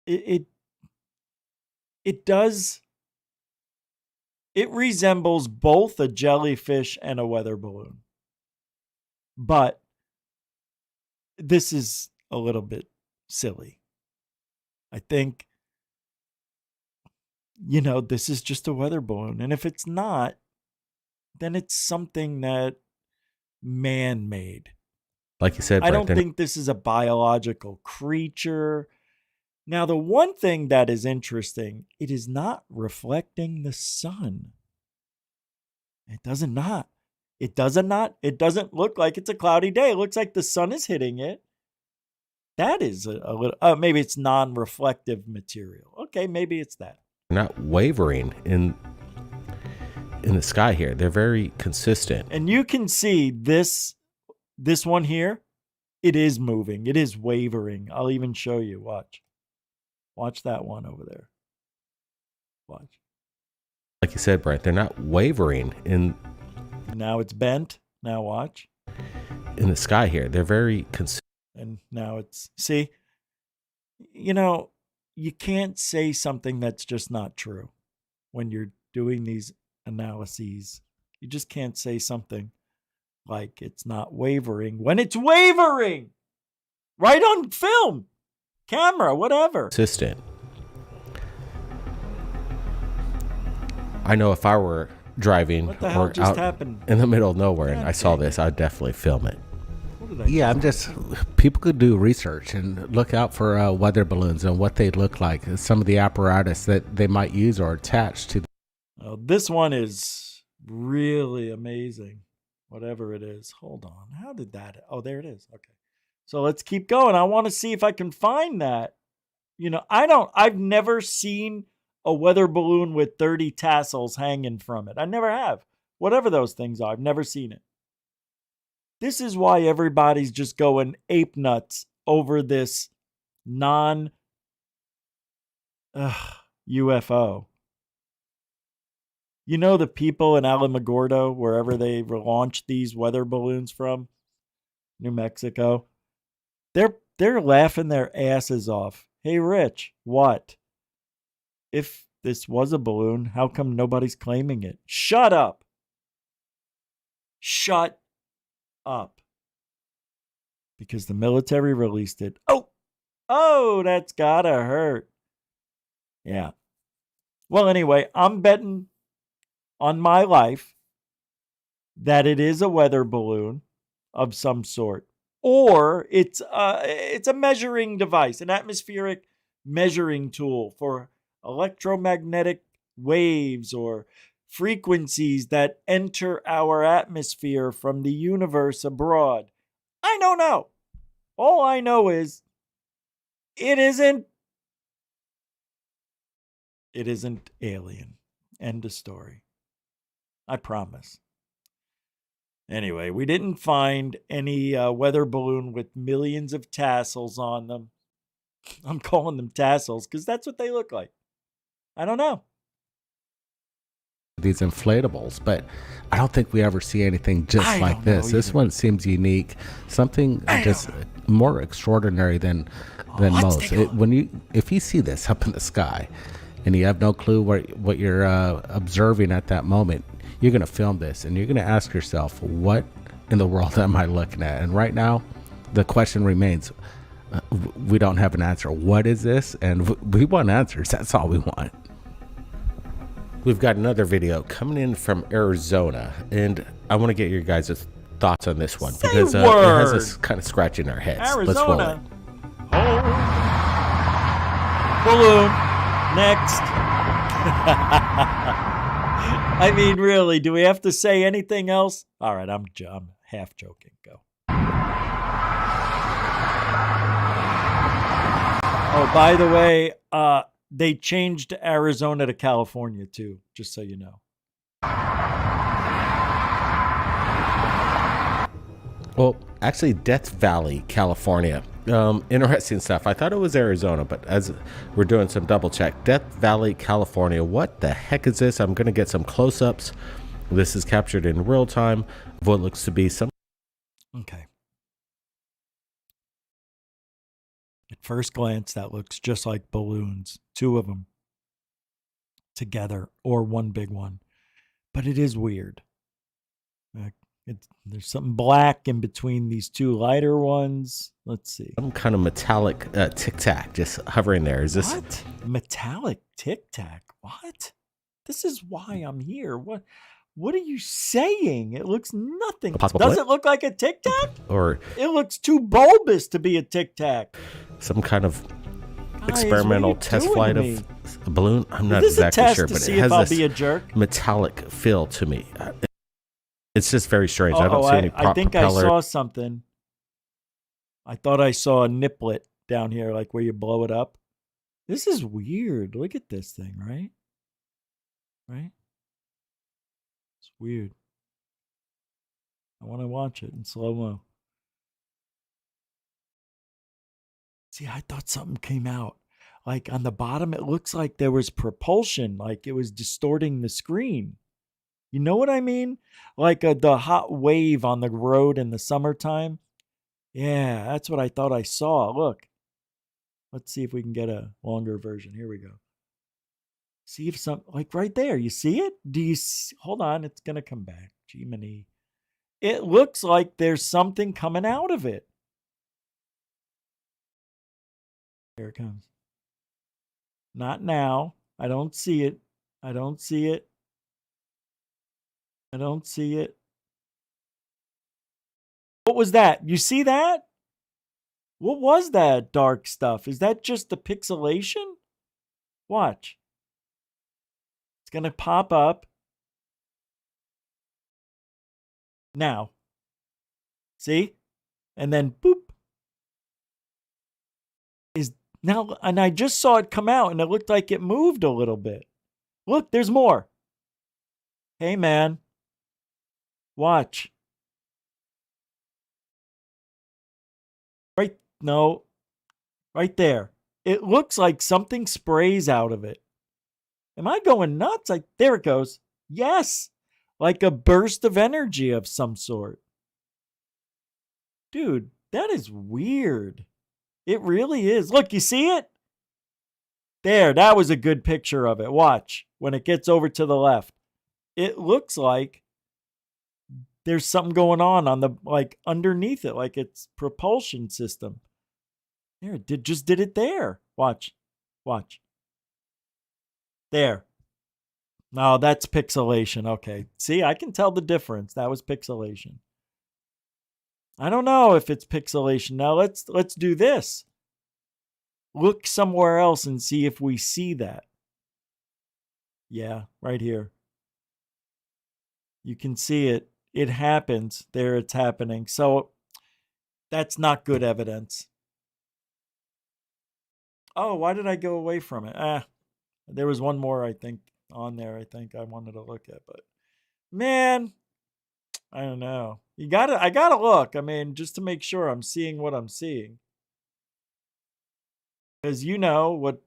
it resembles both a jellyfish and a weather balloon. But this is a little bit silly. I think, this is just a weather balloon. And if it's not, then it's something that man-made. Like you said, I don't think this is a biological creature. Now, the one thing that is interesting, it is not reflecting the sun. It doesn't look like it's a cloudy day. It looks like the sun is hitting it. That is a little, maybe it's non-reflective material. Okay, maybe it's that. They're not wavering in the sky here. They're very consistent. And you can see this one here, it is moving. It is wavering. I'll even show you. Watch that one over there. Watch. Like you said, Brent, they're not wavering in. Now it's bent. Now watch. In the sky here, they're very consistent. And now it's, see, you can't say something that's just not true when you're doing these analyses. You just can't say something like it's not wavering when it's wavering right on film, camera, whatever. Consistent. I know if I were driving what the hell or just out happened? In the middle of nowhere and I saw this, I'd definitely film it. People could do research and look out for weather balloons and what they look like, some of the apparatus that they might use or attach to. This one is really amazing, whatever it is. Hold on. How did that? Oh, there it is. Okay. So let's keep going. I want to see if I can find that. I've never seen a weather balloon with 30 tassels hanging from it. I never have. Whatever those things are, I've never seen it. This is why everybody's just going ape nuts over this UFO. The people in Alamogordo, wherever they launched these weather balloons from, New Mexico, they're laughing their asses off. Hey, Rich, what? If this was a balloon, how come nobody's claiming it? Shut up. Shut up. Because the military released it. Oh, Oh, that's gotta hurt. Yeah. Well, anyway, I'm betting on my life that it is a weather balloon of some sort, or it's a measuring device, an atmospheric measuring tool for electromagnetic waves or frequencies that enter our atmosphere from the universe abroad. I don't know. All I know is it isn't alien. End of story. I promise. Anyway, we didn't find any weather balloon with millions of tassels on them. I'm calling them tassels because that's what they look like. I don't know. These inflatables, but I don't think we ever see anything just like this. This one seems unique, something just more extraordinary than most. If you see this up in the sky, and you have no clue what you're observing at that moment, you're going to film this and you're going to ask yourself, what in the world am I looking at? And right now, the question remains, we don't have an answer. What is this? And we want answers. That's all we want. We've got another video coming in from Arizona, and I want to get your guys' thoughts on this one because it has us kind of scratching our heads. Arizona. Let's roll it. Balloon. Next. I mean, really, do we have to say anything else? All right, I'm half joking. Go. Oh, by the way, they changed Arizona to California too, just so you know. Well, actually, Death Valley, California. Interesting stuff. I thought it was Arizona, but as we're doing some double check, Death Valley, California. What the heck is this? I'm going to get some close-ups. This is captured in real time of what looks to be some. Okay. At first glance, that looks just like balloons, two of them together, or one big one. But it is weird. There's something black in between these two lighter ones. Let's see. Some kind of metallic tic-tac just hovering there. Is this what? Metallic tic-tac? What? This is why I'm here. What are you saying? It looks nothing. Does it look like a tic-tac? Or it looks too bulbous to be a tic-tac. Some kind of experimental test flight of a balloon. I'm not exactly sure, but it has this metallic feel to me. It's just very strange. I don't see any propeller. I think I saw something. I thought I saw a niplet down here, like where you blow it up. This is weird. Look at this thing, right? Right? It's weird. I want to watch it in slow-mo. See, I thought something came out. Like on the bottom, it looks like there was propulsion, like it was distorting the screen. You know what I mean? Like the hot wave on the road in the summertime. Yeah, that's what I thought I saw. Look. Let's see if we can get a longer version. Here we go. See if like right there. You see it? Hold on. It's going to come back. Jiminy. It looks like there's something coming out of it. Here it comes. Not now. I don't see it. I don't see it. I don't see it. What was that? You see that? What was that dark stuff? Is that just the pixelation? Watch. It's going to pop up. Now. See? And then boop. Now, and I just saw it come out and it looked like it moved a little bit. Look, there's more. Hey, man. Watch. Right there. It looks like something sprays out of it. Am I going nuts? There it goes. Yes. Like a burst of energy of some sort. Dude, that is weird. It really is. Look, you see it? There, that was a good picture of it. Watch. When it gets over to the left. It looks like there's something going on the, like, underneath it, like it's propulsion system. There, it just did it there. Watch. There. No, that's pixelation. Okay. See, I can tell the difference. That was pixelation. I don't know if it's pixelation. Now let's do this. Look somewhere else and see if we see that. Yeah, right here. You can see it. It happens. There it's happening. So that's not good evidence. Oh, why did I go away from it? There was one more, I think, on there, I think I wanted to look at. But man, I don't know. I gotta look. I mean, just to make sure I'm seeing what I'm seeing. Because you know what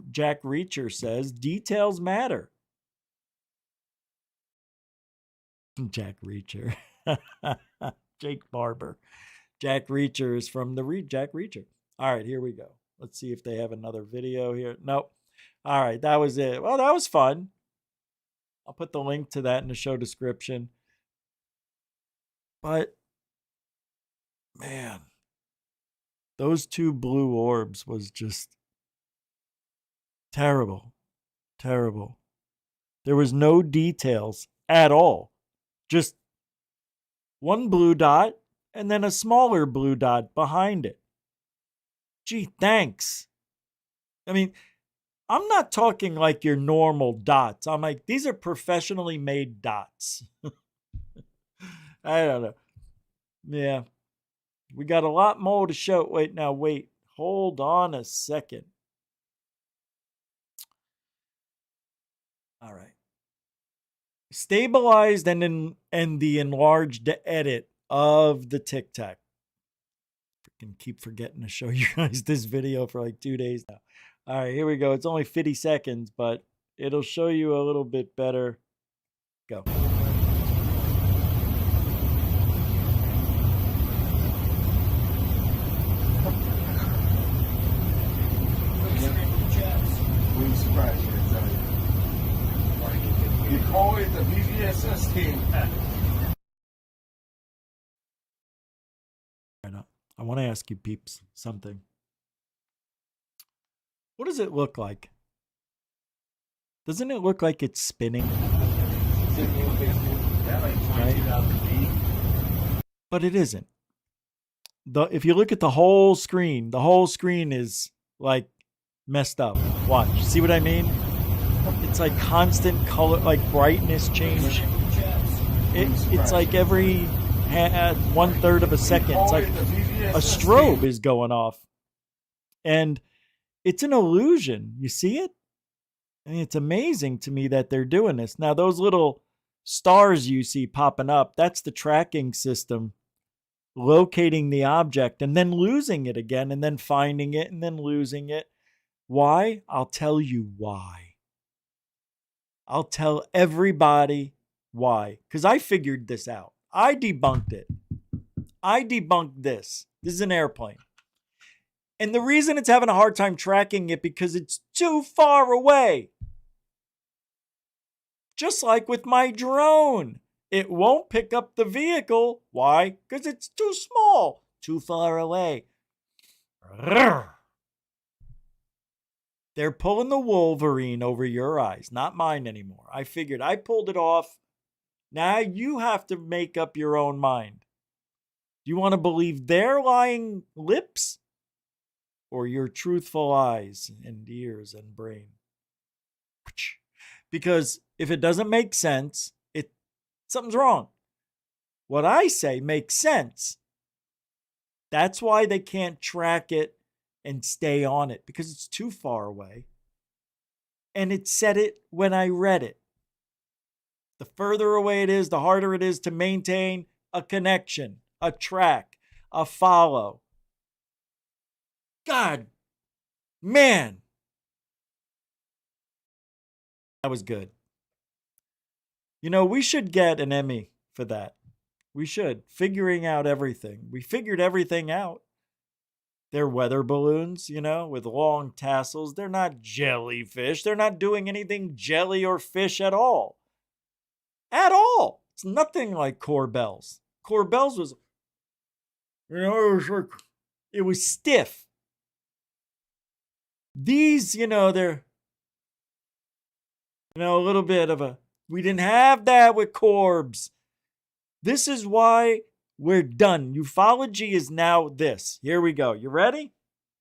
Jack Reacher says, details matter. Jack Reacher. Jake Barber. Jack Reacher is from the Jack Reacher. All right, here we go. Let's see if they have another video here. Nope. All right, that was it. Well, that was fun. I'll put the link to that in the show description. But, man, those two blue orbs was just terrible. Terrible. There was no details at all. Just one blue dot and then a smaller blue dot behind it. Gee, thanks. I mean, I'm not talking like your normal dots. I'm like, these are professionally made dots. I don't know. Yeah. We got a lot more to show. Wait. Hold on a second. All right. Stabilized and the enlarged edit of the Tic Tac. Freaking keep forgetting to show you guys this video for like 2 days now. All right, here we go. It's only 50 seconds, but it'll show you a little bit better. Go. You call it the BVSS team. I want to ask you peeps something. What does it look like? Doesn't it look like it's spinning? Right? But it isn't. If you look at the whole screen is like messed up. Watch. See what I mean? It's like constant color, like brightness change. It's like every 1/3 of a second. It's like a strobe is going off. And it's an illusion. You see it? I mean, it's amazing to me that they're doing this. Now, those little stars you see popping up, that's the tracking system locating the object and then losing it again and then finding it and then losing it. Why? I'll tell you why. I'll tell everybody why. Because I figured this out. I debunked it. I debunked this. This is an airplane. And the reason it's having a hard time tracking it because it's too far away. Just like with my drone. It won't pick up the vehicle. Why? Because it's too small. Too far away. They're pulling the Wolverine over your eyes. Not mine anymore. I figured I pulled it off. Now you have to make up your own mind. Do you want to believe their lying lips? Or your truthful eyes and ears and brain? Because if it doesn't make sense, something's wrong. What I say makes sense. That's why they can't track it and stay on it, because it's too far away. And it said it when I read it. The further away it is, the harder it is to maintain a connection, a track, a follow. God, man. That was good. You know, we should get an Emmy for that. We should. Figuring out everything. We figured everything out. They're weather balloons, you know, with long tassels. They're not jellyfish. They're not doing anything jelly or fish at all. At all. It's nothing like Corbell's. Corbell's was, you know, it was stiff. These, they're, a little bit of a, we didn't have that with Corbs. This is why we're done. Ufology is now this. Here we go. You ready?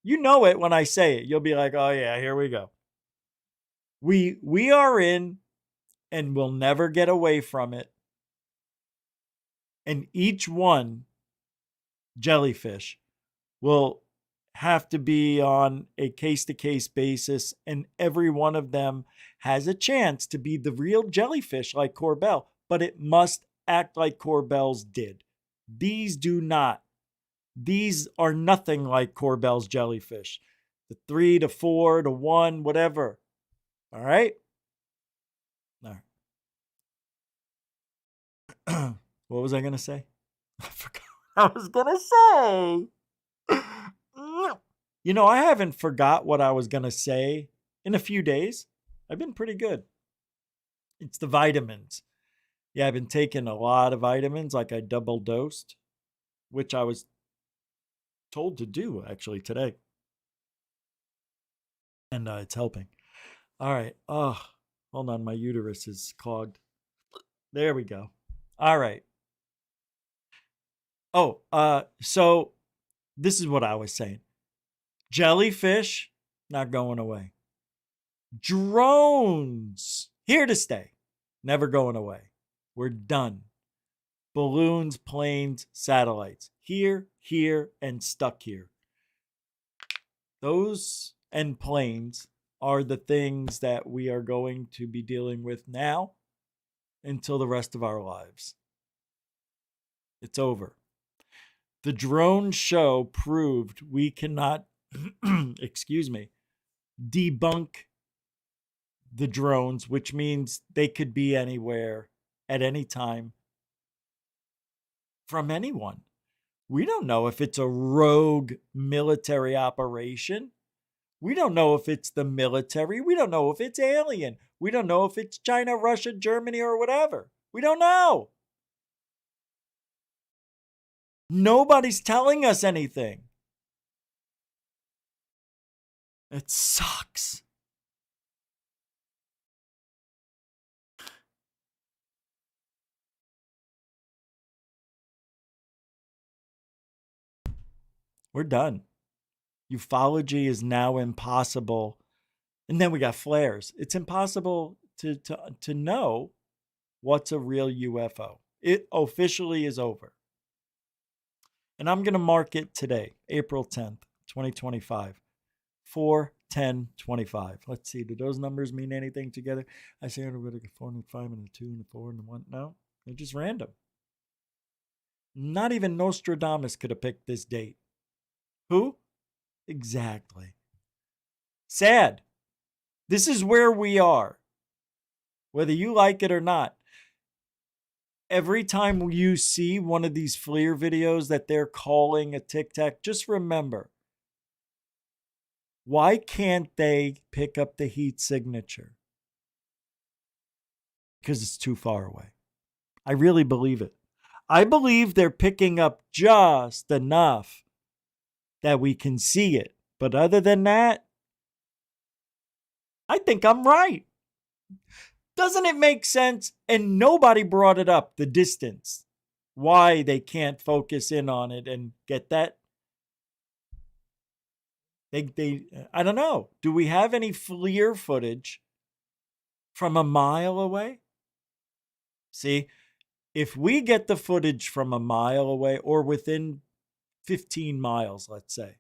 You know it when I say it. You'll be like, oh yeah, here we go. We are in and we'll never get away from it. And each one, Jellyfish, will have to be on a case-to-case basis, and every one of them has a chance to be the real jellyfish like Corbell, but it must act like Corbell's did. These do not. These are nothing like Corbell's jellyfish. The 3, the 4, the 1, whatever. All right? All right. What was I going to say? I forgot what I was going to say. I haven't forgot what I was going to say in a few days. I've been pretty good. It's the vitamins. Yeah, I've been taking a lot of vitamins, like I double dosed, which I was told to do actually today. And it's helping. All right. Oh, hold on. My uterus is clogged. There we go. All right. Oh, so this is what I was saying. Jellyfish, not going away. Drones, here to stay. Never going away. We're done. Balloons, planes, satellites. Here, and stuck here. Those and planes are the things that we are going to be dealing with now until the rest of our lives. It's over. The drone show proved we cannot, debunk the drones, which means they could be anywhere at any time from anyone. We don't know if it's a rogue military operation. We don't know if it's the military. We don't know if it's alien. We don't know if it's China, Russia, Germany, or whatever. We don't know. Nobody's telling us anything. It sucks. We're done. Ufology is now impossible. And then we got flares. It's impossible to know what's a real UFO. It officially is over. And I'm going to mark it today, April 10th, 2025, 4/10/25. Let's see, do those numbers mean anything together? I say I'm going to 4 and 5 and a 2 and a 4 and a 1. No, they're just random. Not even Nostradamus could have picked this date. Who? Exactly. Sad. This is where we are, whether you like it or not. Every time you see one of these FLIR videos that they're calling a Tic Tac, just remember, why can't they pick up the heat signature? Because it's too far away. I really believe it. I believe they're picking up just enough that we can see it. But other than that, I think I'm right. Doesn't it make sense? And nobody brought it up, the distance. Why they can't focus in on it and get that? I don't know. Do we have any FLIR footage from a mile away? See, if we get the footage from a mile away or within 15 miles, let's say,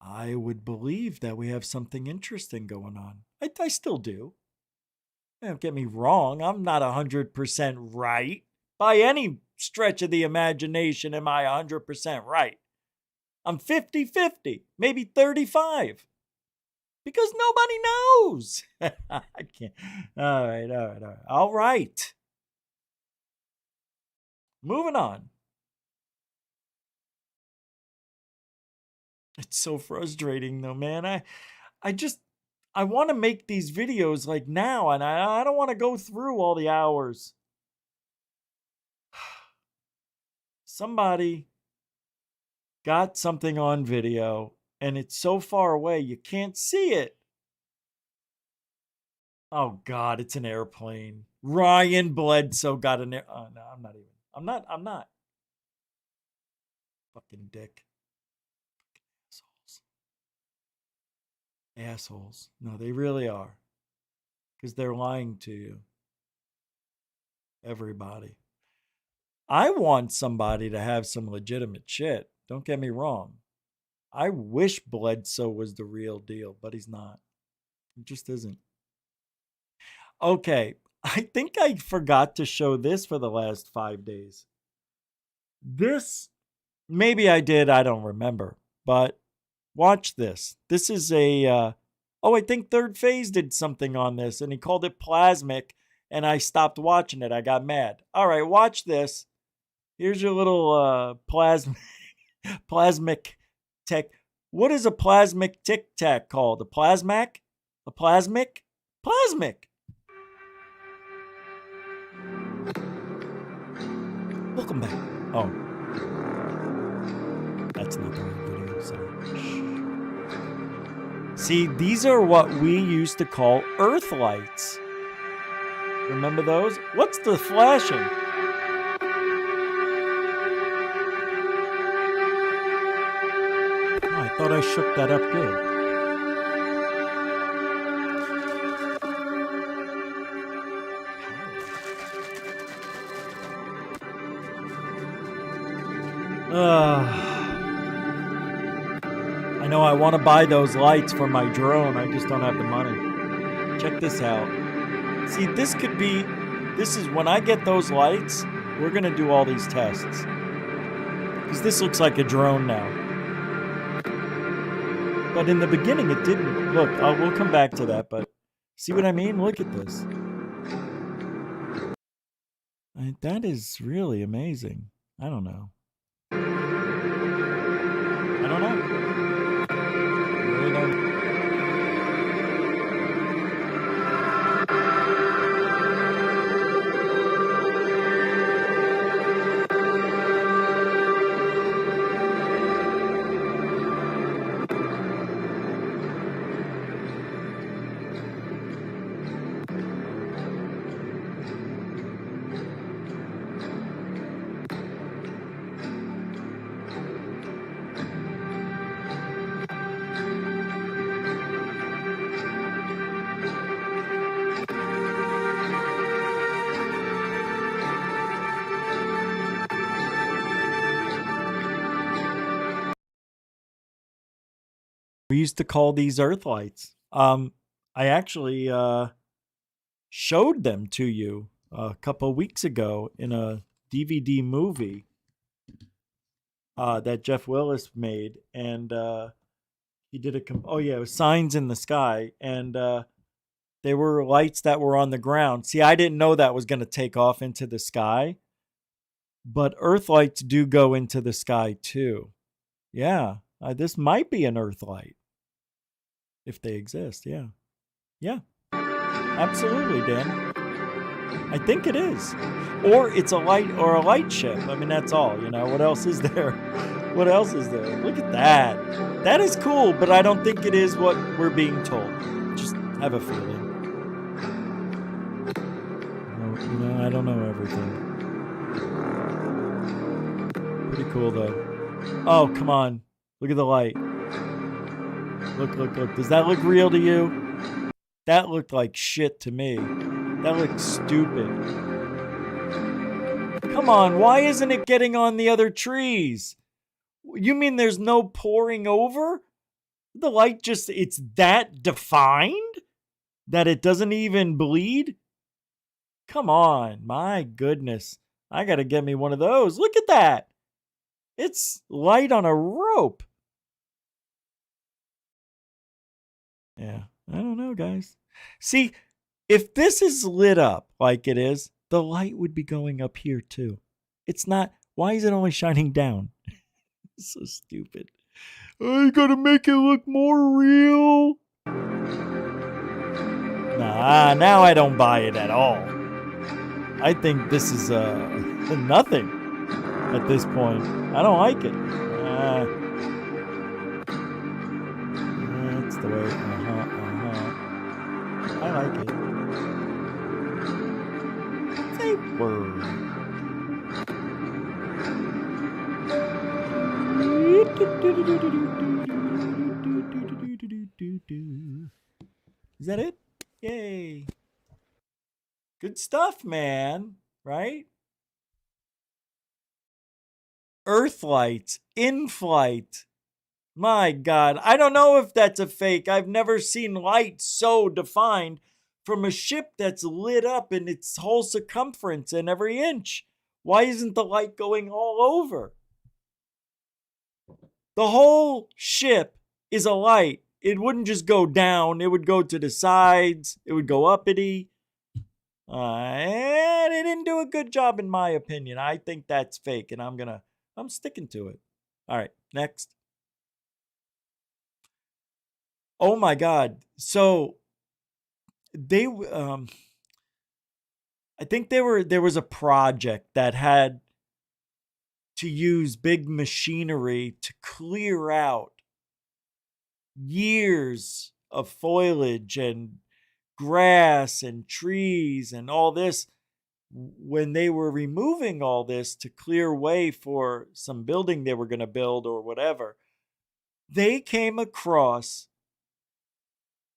I would believe that we have something interesting going on. I still do. Don't get me wrong. I'm not 100% right. By any stretch of the imagination am I 100% right. I'm 50-50, maybe 35. Because nobody knows. I can't. All right. All right. Moving on. It's so frustrating though, man. I want to make these videos like now, and I don't want to go through all the hours. Somebody got something on video and it's so far away you can't see it. Oh God, it's an airplane. Ryan Bledsoe got an air. Oh no, I'm not even. I'm not. Fucking dick. Assholes. No, they really are. Because they're lying to you. Everybody. I want somebody to have some legitimate shit. Don't get me wrong. I wish Bledsoe was the real deal, but he's not. He just isn't. Okay, I think I forgot to show this for the last 5 days. This, maybe I did, I don't remember. But watch this. This is I think Third Phase did something on this, and he called it plasmic, and I stopped watching it. I got mad. All right, watch this. Here's your little plasmic tech. What is a plasmic tic tac called? A plasmac? A plasmic? Plasmic. Welcome back. Oh. That's not the right video, sorry. See, these are what we used to call Earth lights. Remember those? What's the flashing? Oh, I thought I shook that up good. I know I want to buy those lights for my drone. I just don't have the money. Check this out. See, this is when I get those lights, we're going to do all these tests. Because this looks like a drone now. But in the beginning, it didn't. Look, we'll come back to that, but see what I mean? Look at this. That is really amazing. I don't know. I don't know. Really don't. We used to call these Earth lights. I actually showed them to you a couple of weeks ago in a DVD movie that Jeff Willis made, and he did it was Signs in the Sky, and they were lights that were on the ground. See, I didn't know that was going to take off into the sky, but Earth lights do go into the sky too. Yeah, this might be an Earth light. If they exist, yeah. Yeah. Absolutely, Dan. I think it is. Or it's a light or a light ship. I mean, that's all, you know. What else is there? What else is there? Look at that. That is cool, but I don't think it is what we're being told. Just have a feeling. You know, I don't know everything. Pretty cool, though. Oh, come on. Look at the light. Look. Does that look real to you? That looked like shit to me. That looks stupid. Come on, why isn't it getting on the other trees? You mean there's no pouring over? The light it's that defined? That it doesn't even bleed? Come on, my goodness. I gotta get me one of those. Look at that. It's light on a rope. Yeah, I don't know, guys. See, if this is lit up like it is, the light would be going up here too. It's not. Why is it only shining down? It's so stupid. I gotta make it look more real. Nah, now I don't buy it at all. I think this is nothing at this point. I don't like it. Say word. Is that it? Yay. Good stuff, man. Right? Earthlights in flight. My God. I don't know if that's a fake. I've never seen light so defined from a ship that's lit up in its whole circumference and every inch. Why isn't the light going all over? The whole ship is a light. It wouldn't just go down. It would go to the sides. It would go uppity. And it didn't do a good job in my opinion. I think that's fake and I'm sticking to it. All right, next. Oh my God. So they I think there was a project that had to use big machinery to clear out years of foliage and grass and trees and all this. When they were removing all this to clear way for some building they were going to build or whatever, they came across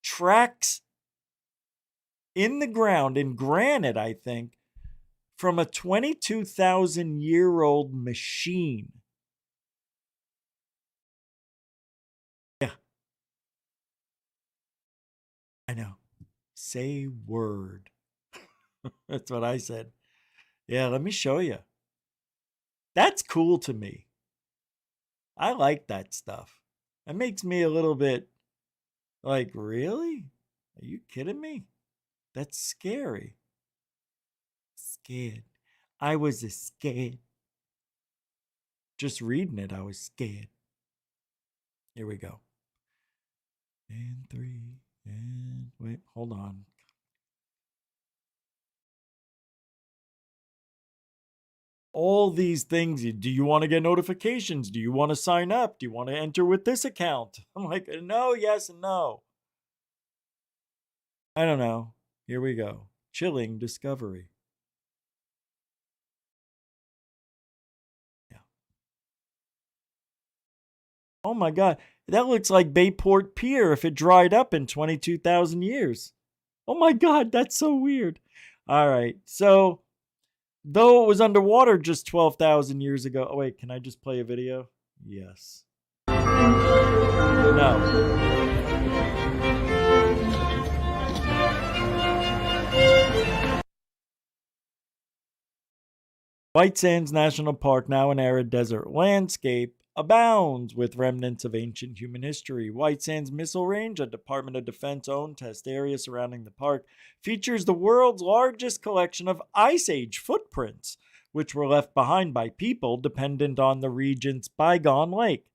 tracks in the ground, in granite, I think, from a 22,000-year-old machine. Yeah. I know. Say word. That's what I said. Yeah, let me show you. That's cool to me. I like that stuff. That makes me a little bit like, really? Are you kidding me? That's scary. Scared. I was scared. Just reading it, I was scared. Here we go. And 3, and wait, hold on. All these things. Do you want to get notifications? Do you want to sign up? Do you want to enter with this account? I'm like, no, yes, and no. I don't know. Here we go. Chilling discovery. Yeah. Oh my God. That looks like Bayport Pier if it dried up in 22,000 years. Oh my God, that's so weird. All right. So, though it was underwater just 12,000 years ago. Oh, wait, can I just play a video? Yes. No. White Sands National Park, now an arid desert landscape, abounds with remnants of ancient human history. White Sands Missile Range, a Department of Defense-owned test area surrounding the park, features the world's largest collection of Ice Age footprints, which were left behind by people dependent on the region's bygone lake.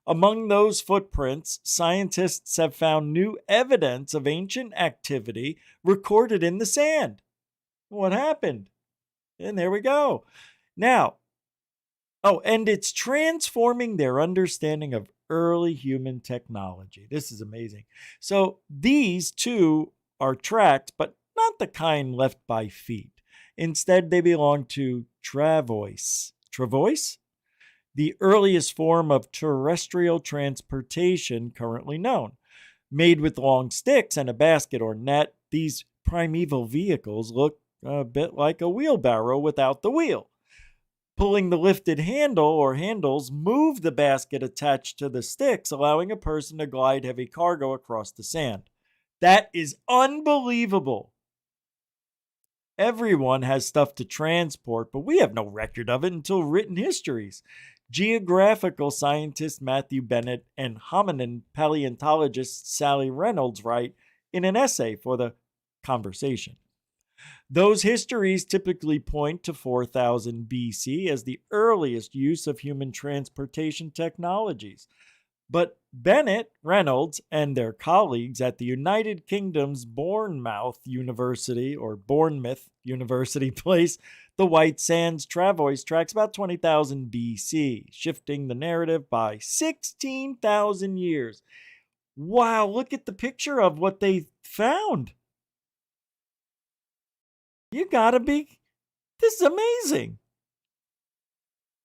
Among those footprints, scientists have found new evidence of ancient activity recorded in the sand. What happened? And there we go. Now, and it's transforming their understanding of early human technology. This is amazing. So these two are tracked, but not the kind left by feet. Instead, they belong to travois. Travois? The earliest form of terrestrial transportation currently known. Made with long sticks and a basket or net, these primeval vehicles look a bit like a wheelbarrow without the wheel. Pulling the lifted handle or handles move the basket attached to the sticks, allowing a person to glide heavy cargo across the sand. That is unbelievable. Everyone has stuff to transport, but we have no record of it until written histories. Geographical scientist Matthew Bennett and hominin paleontologist Sally Reynolds write in an essay for The Conversation. Those histories typically point to 4000 BC as the earliest use of human transportation technologies. But Bennett, Reynolds, and their colleagues at the United Kingdom's Bournemouth University place the White Sands Travois tracks about 20,000 BC, shifting the narrative by 16,000 years. Wow, look at the picture of what they found. You gotta be This is amazing.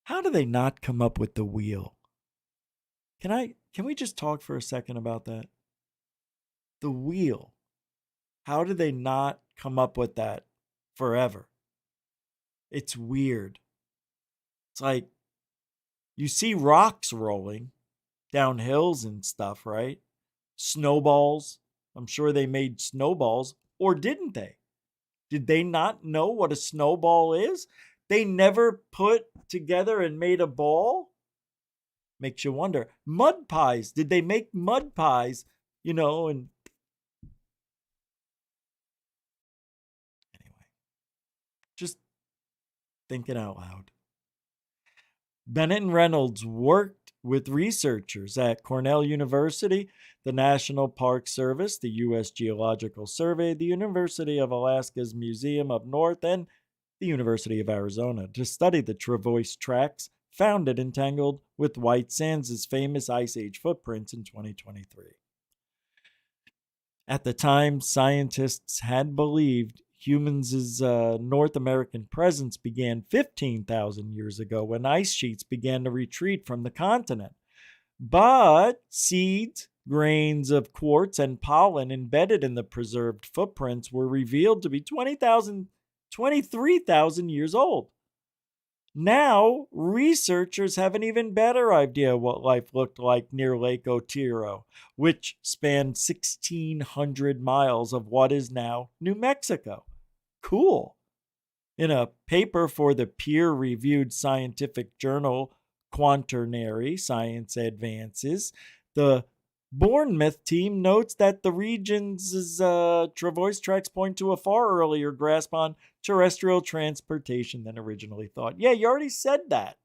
How do they not come up with the wheel? Can we just talk for a second about that? The wheel. How do they not come up with that forever? It's weird. It's like you see rocks rolling down hills and stuff, right? Snowballs. I'm sure they made snowballs, or didn't they? Did they not know what a snowball is? They never put together and made a ball? Makes you wonder. Mud pies. Did they make mud pies? And anyway. Just thinking out loud. Bennett and Reynolds worked with researchers at Cornell University, the National Park Service, the U.S. Geological Survey, the University of Alaska's Museum of North, and the University of Arizona to study the Travois tracks found at Entangled with White Sands' famous Ice Age footprints in 2023. At the time, scientists had believed humans' North American presence began 15,000 years ago when ice sheets began to retreat from the continent. But seeds, grains of quartz, and pollen embedded in the preserved footprints were revealed to be 23,000 years old. Now, researchers have an even better idea what life looked like near Lake Otero, which spanned 1,600 miles of what is now New Mexico. Cool. In a paper for the peer-reviewed scientific journal Quaternary Science Advances, the Bournemouth team notes that the region's Travois tracks point to a far earlier grasp on terrestrial transportation than originally thought. Yeah, you already said that.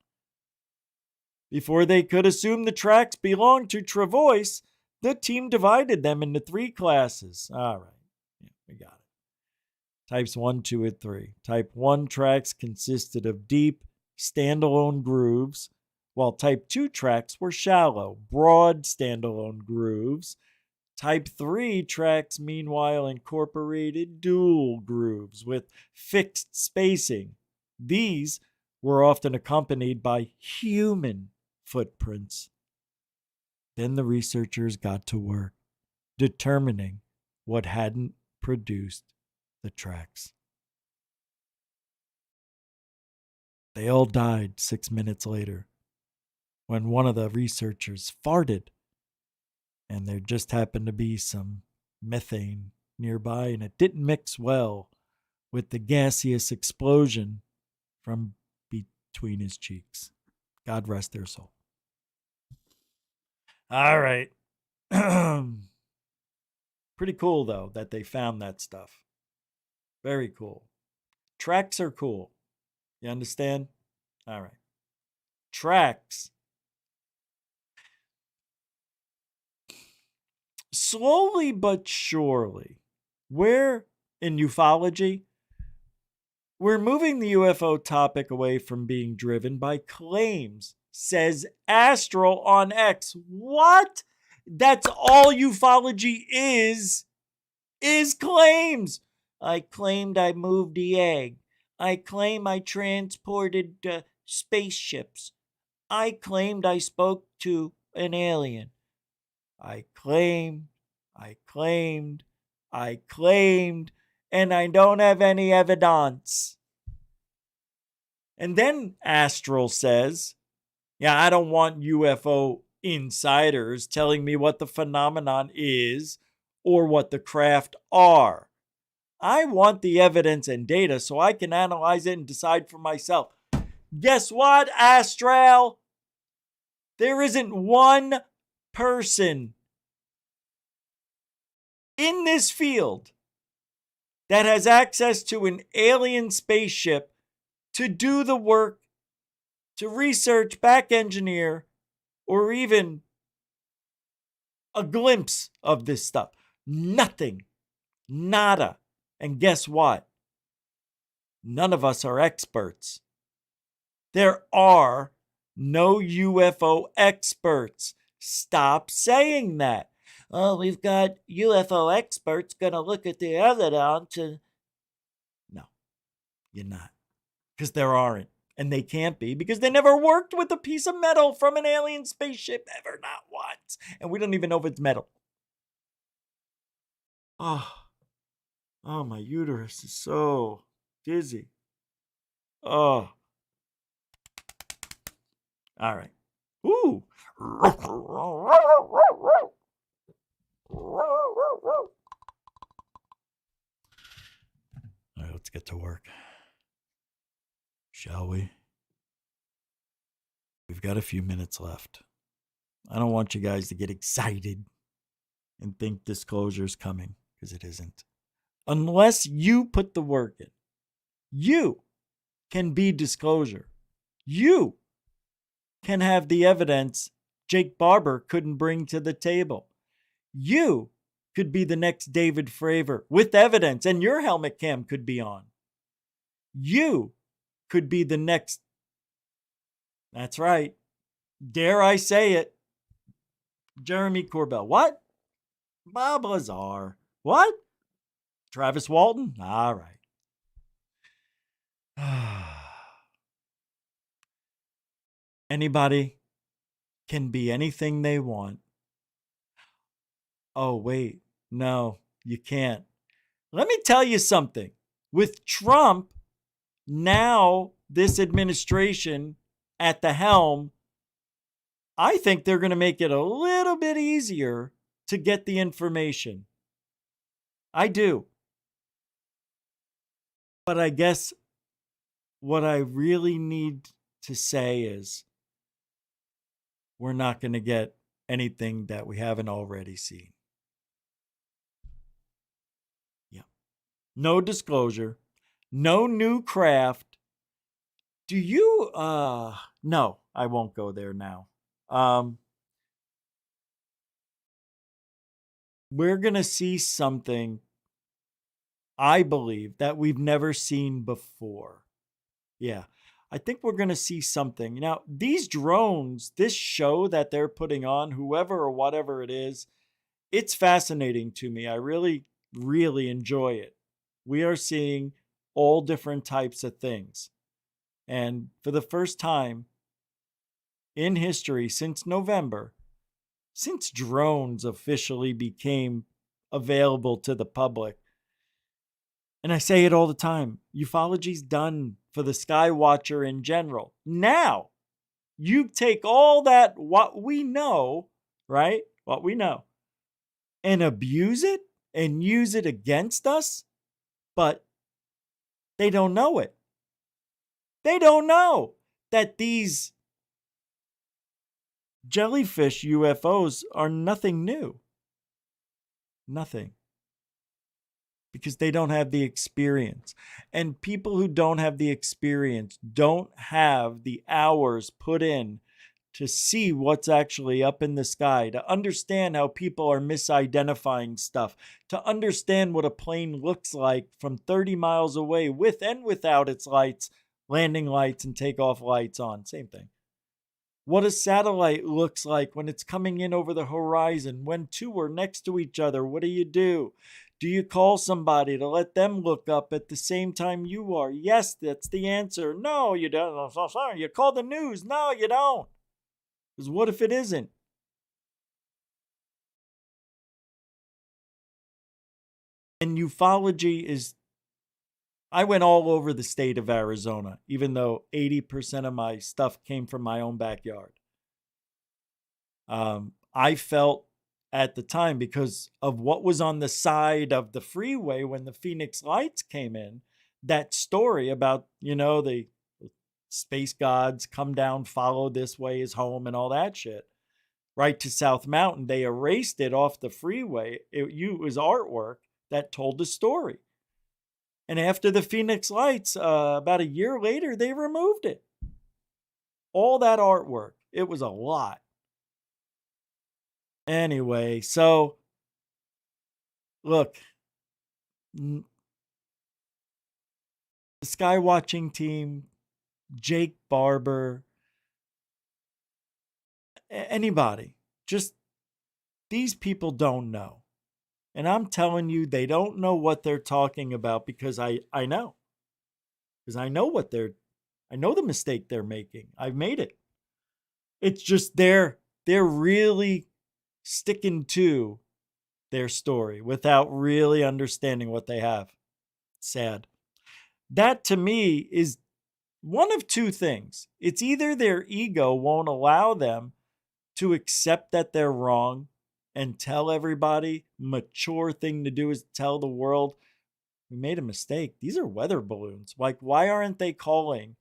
Before they could assume the tracks belonged to Travois, the team divided them into 3 classes. All right, yeah, we got it. Types 1, 2, and 3. Type 1 tracks consisted of deep, standalone grooves, while Type 2 tracks were shallow, broad, standalone grooves. Type 3 tracks, meanwhile, incorporated dual grooves with fixed spacing. These were often accompanied by human footprints. Then the researchers got to work, determining what hadn't produced the tracks. They all died 6 minutes later when one of the researchers farted, and there just happened to be some methane nearby, and it didn't mix well with the gaseous explosion from between his cheeks. God rest their soul. All right. Pretty cool, though, that they found that stuff. Very cool. Tracks are cool. You understand? All right. Tracks. Slowly but surely, we're in ufology. We're moving the UFO topic away from being driven by claims, says Astral on X. What? That's all ufology is claims. I claimed I moved the egg. I claim I transported spaceships. I claimed I spoke to an alien. I claimed, and I don't have any evidence. And then Astral says, yeah, I don't want UFO insiders telling me what the phenomenon is or what the craft are. I want the evidence and data so I can analyze it and decide for myself. Guess what, Astral? There isn't one person in this field that has access to an alien spaceship to do the work, to research, back engineer, or even a glimpse of this stuff. Nothing. Nada. And guess what? None of us are experts. There are no UFO experts. Stop saying that. Oh, we've got UFO experts going to look at the evidence. No, you're not. because there aren't. And they can't be because they never worked with a piece of metal from an alien spaceship ever, not once. And we don't even know if it's metal. Oh, my uterus is so dizzy. Oh. All right. Ooh. All right, let's get to work. Shall we? We've got a few minutes left. I don't want you guys to get excited and think disclosure's coming, because it isn't. Unless you put the work in. You can be disclosure. You can have the evidence Jake Barber couldn't bring to the table. You could be the next David Fravor with evidence, and your helmet cam could be on. You could be the next. That's right. Dare I say it? Jeremy Corbell. What? Bob Lazar. What? Travis Walton? All right. Anybody can be anything they want. Oh, wait. No, you can't. Let me tell you something. With Trump, now this administration at the helm, I think they're going to make it a little bit easier to get the information. I do. But I guess what I really need to say is we're not going to get anything that we haven't already seen. Yeah. No disclosure. No new craft. Do you, no, I won't go there now. We're going to see something, I believe, that we've never seen before. Yeah, I think we're going to see something. Now, these drones, this show that they're putting on, whoever or whatever it is, it's fascinating to me. I really, really enjoy it. We are seeing all different types of things. And for the first time in history since November, since drones officially became available to the public, and I say it all the time, ufology's done for the Skywatcher in general. Now, you take all that, what we know, right? What we know, and abuse it and use it against us, but they don't know it. They don't know that these jellyfish UFOs are nothing new. Nothing. Because they don't have the experience. And people who don't have the experience don't have the hours put in to see what's actually up in the sky, to understand how people are misidentifying stuff, to understand what a plane looks like from 30 miles away with and without its lights, landing lights and takeoff lights on. Same thing. What a satellite looks like when it's coming in over the horizon. When two are next to each other, what do? Do you call somebody to let them look up at the same time you are? Yes, that's the answer. No, you don't. I'm so sorry. You call the news. No, you don't. Because what if it isn't? And ufology is, I went all over the state of Arizona, even though 80% of my stuff came from my own backyard. I felt at the time, because of what was on the side of the freeway when the Phoenix Lights came in, that story about, the space gods come down, follow this way is home and all that shit, right to South Mountain. They erased it off the freeway. It was artwork that told the story. And after the Phoenix Lights, about a year later, they removed it. All that artwork. It was a lot. Anyway, so, look. The Skywatching team, Jake Barber, anybody, just these people don't know. And I'm telling you, they don't know what they're talking about, because I know. Because I know what they're I know the mistake they're making. I've made it. It's just they're really sticking to their story without really understanding what they have. Sad. That to me is one of two things. It's either their ego won't allow them to accept that they're wrong and tell everybody. Mature thing to do is tell the world, we made a mistake. These are weather balloons. Like, why aren't they calling,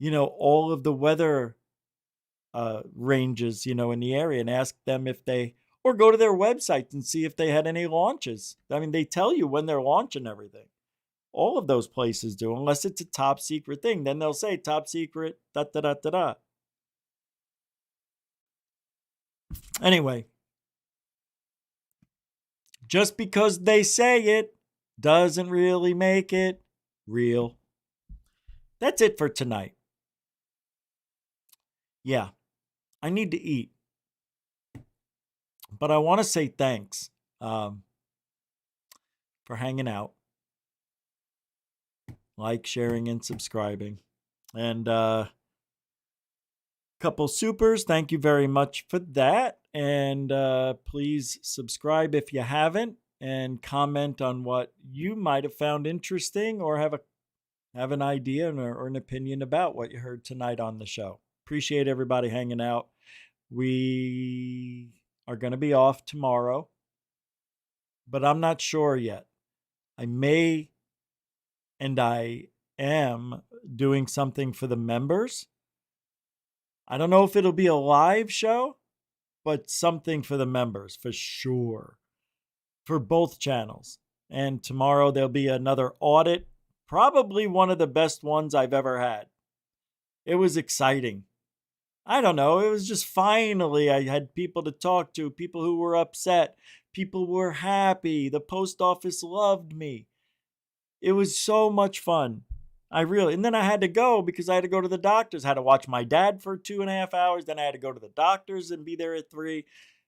all of the weather ranges, in the area and ask them if they, or go to their website and see if they had any launches. I mean, they tell you when they're launching everything. All of those places do, unless it's a top secret thing. Then they'll say top secret, da da da da da. Anyway, just because they say it doesn't really make it real. That's it for tonight. Yeah, I need to eat. But I want to say thanks for hanging out, like, sharing, and subscribing. And couple supers, thank you very much for that. And please subscribe if you haven't, and comment on what you might have found interesting or have an idea or an opinion about what you heard tonight on the show. Appreciate everybody hanging out. We are going to be off tomorrow, but I'm not sure yet. I may and I am doing something for the members. I don't know if it'll be a live show, but something for the members for sure, for both channels. And tomorrow there'll be another audit, probably one of the best ones I've ever had. It was exciting. I don't know. It was just finally I had people to talk to, people who were upset, people were happy. The post office loved me. It was so much fun. And then I had to go because I had to go to the doctors. I had to watch my dad for 2.5 hours. Then I had to go to the doctors and be there at 3.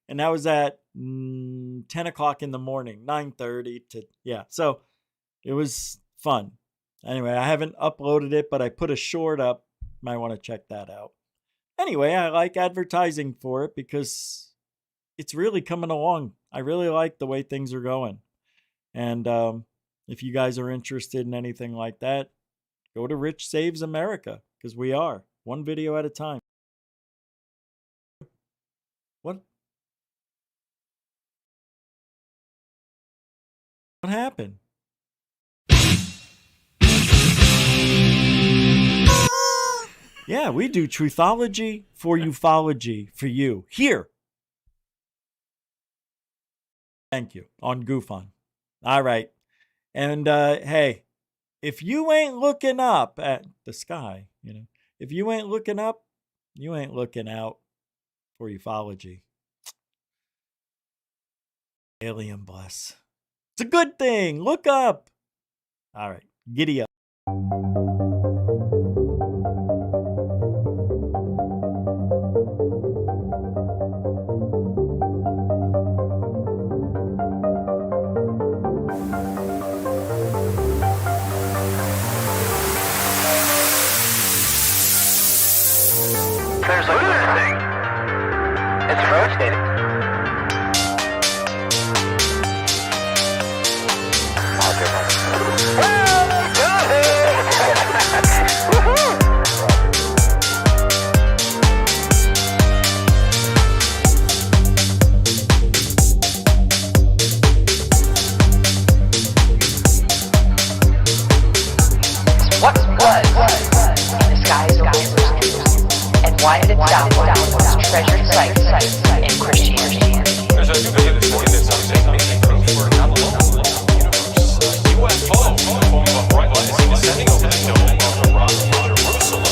And that was at 10 o'clock in the morning, 9:30 to, yeah. So it was fun. Anyway, I haven't uploaded it, but I put a short up. Might want to check that out. Anyway, I like advertising for it because it's really coming along. I really like the way things are going. And if you guys are interested in anything like that, go to Rich Saves America, because we are one video at a time. What happened? Yeah, we do truthology for ufology for you here. Thank you. On GUFON. All right. And hey, if you ain't looking up at the sky, if you ain't looking up, you ain't looking out for ufology. Alien bless. It's a good thing. Look up. All right. Giddy up. There's a good thing. It's rotating. What was in the skies over Jerusalem, and why did it stop one of the most treasured sites in Christianity? There's a new video this morning that's making proof we're not alone in the universe. UFO, bright light is descending over the dome of the rock in Jerusalem.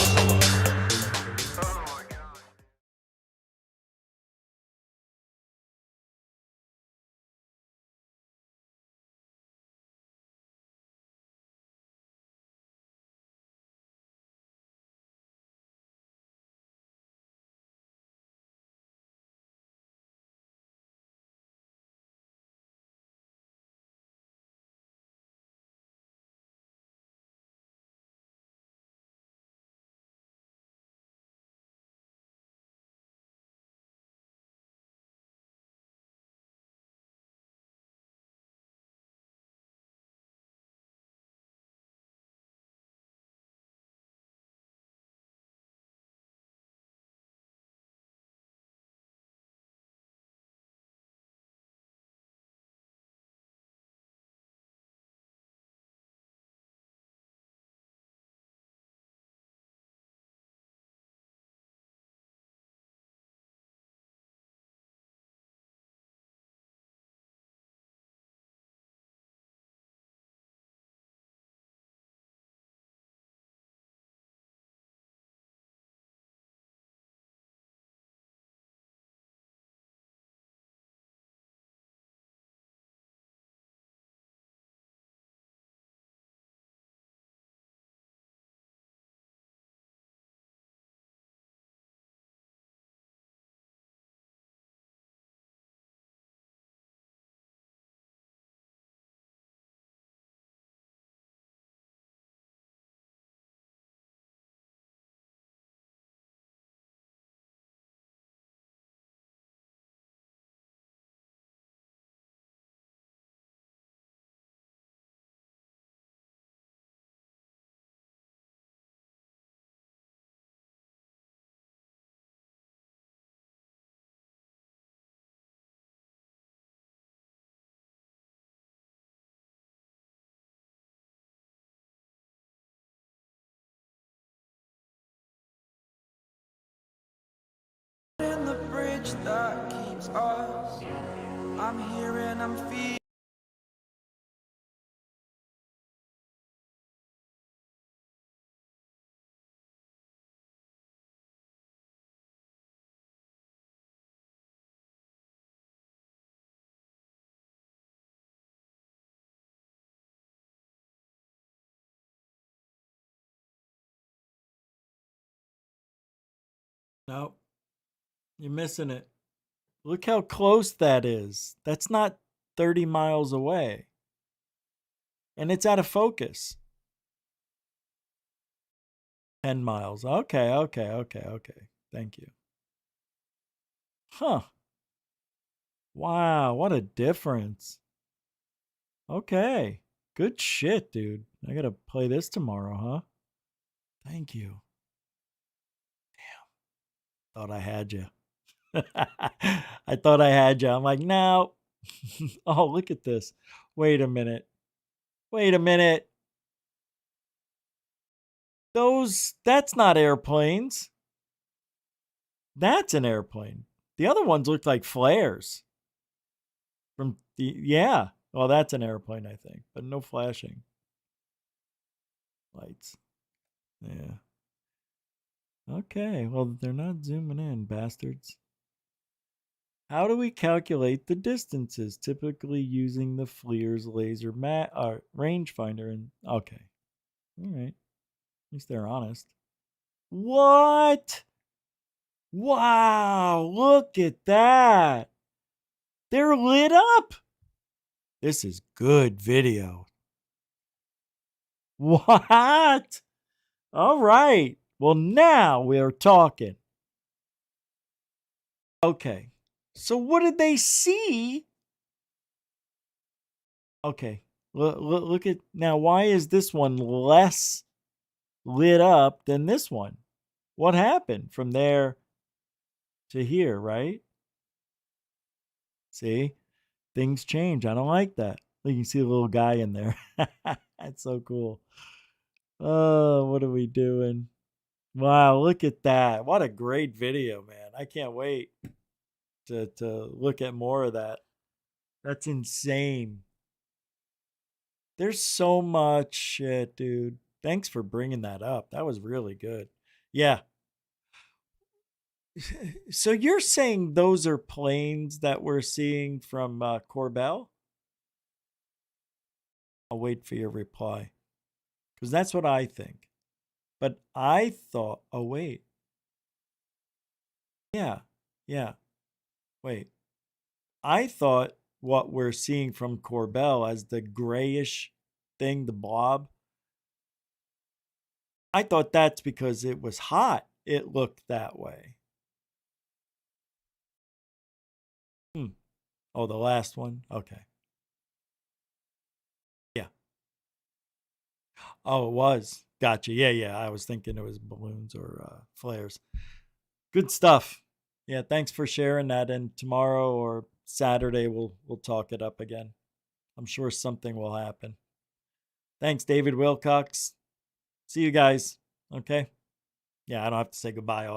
bridge that keeps us. I'm here and I'm feeling. No, you're missing it. Look how close that is. That's not 30 miles away. And it's out of focus. 10 miles. Okay. Thank you. Huh. Wow, what a difference. Okay. Good shit, dude. I gotta play this tomorrow, huh? Thank you. Damn. Thought I had you. I thought I had you. I'm like, no. Oh, look at this. Wait a minute. That's not airplanes. That's an airplane. The other ones look like flares. Yeah. Well, that's an airplane, I think, but no flashing lights. Yeah. Okay. Well, they're not zooming in, bastards. How do we calculate the distances? Typically using the FLIR's laser rangefinder. And okay. All right. At least they're honest. What? Wow. Look at that. They're lit up. This is good video. What? All right. Well, now we're talking. Okay. So what did they see? Okay. Look at now. Why is this one less lit up than this one? What happened from there to here, right? See? Things change. I don't like that. You can see a little guy in there. That's so cool. Oh, what are we doing? Wow, look at that. What a great video, man. I can't wait to look at more of that. That's insane. There's so much shit, dude. Thanks for bringing that up. That was really good. Yeah. So you're saying those are planes that we're seeing from Corbell? I'll wait for your reply. Because that's what I think. But I thought, oh, wait. Yeah. Wait. I thought what we're seeing from Corbell as the grayish thing, the blob, I thought that's because it was hot. It looked that way. Oh, the last one? Okay. Yeah. Oh, it was. Gotcha. Yeah. I was thinking it was balloons or flares. Good stuff. Yeah, thanks for sharing that. And tomorrow or Saturday, we'll talk it up again. I'm sure something will happen. Thanks, David Wilcox. See you guys. Okay. Yeah, I don't have to say goodbye.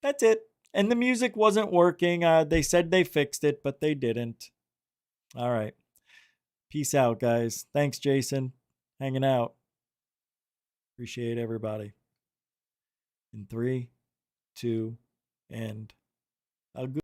That's it. And the music wasn't working. They said they fixed it, but they didn't. All right. Peace out, guys. Thanks, Jason. Hanging out. Appreciate everybody. In 3, 2, and a good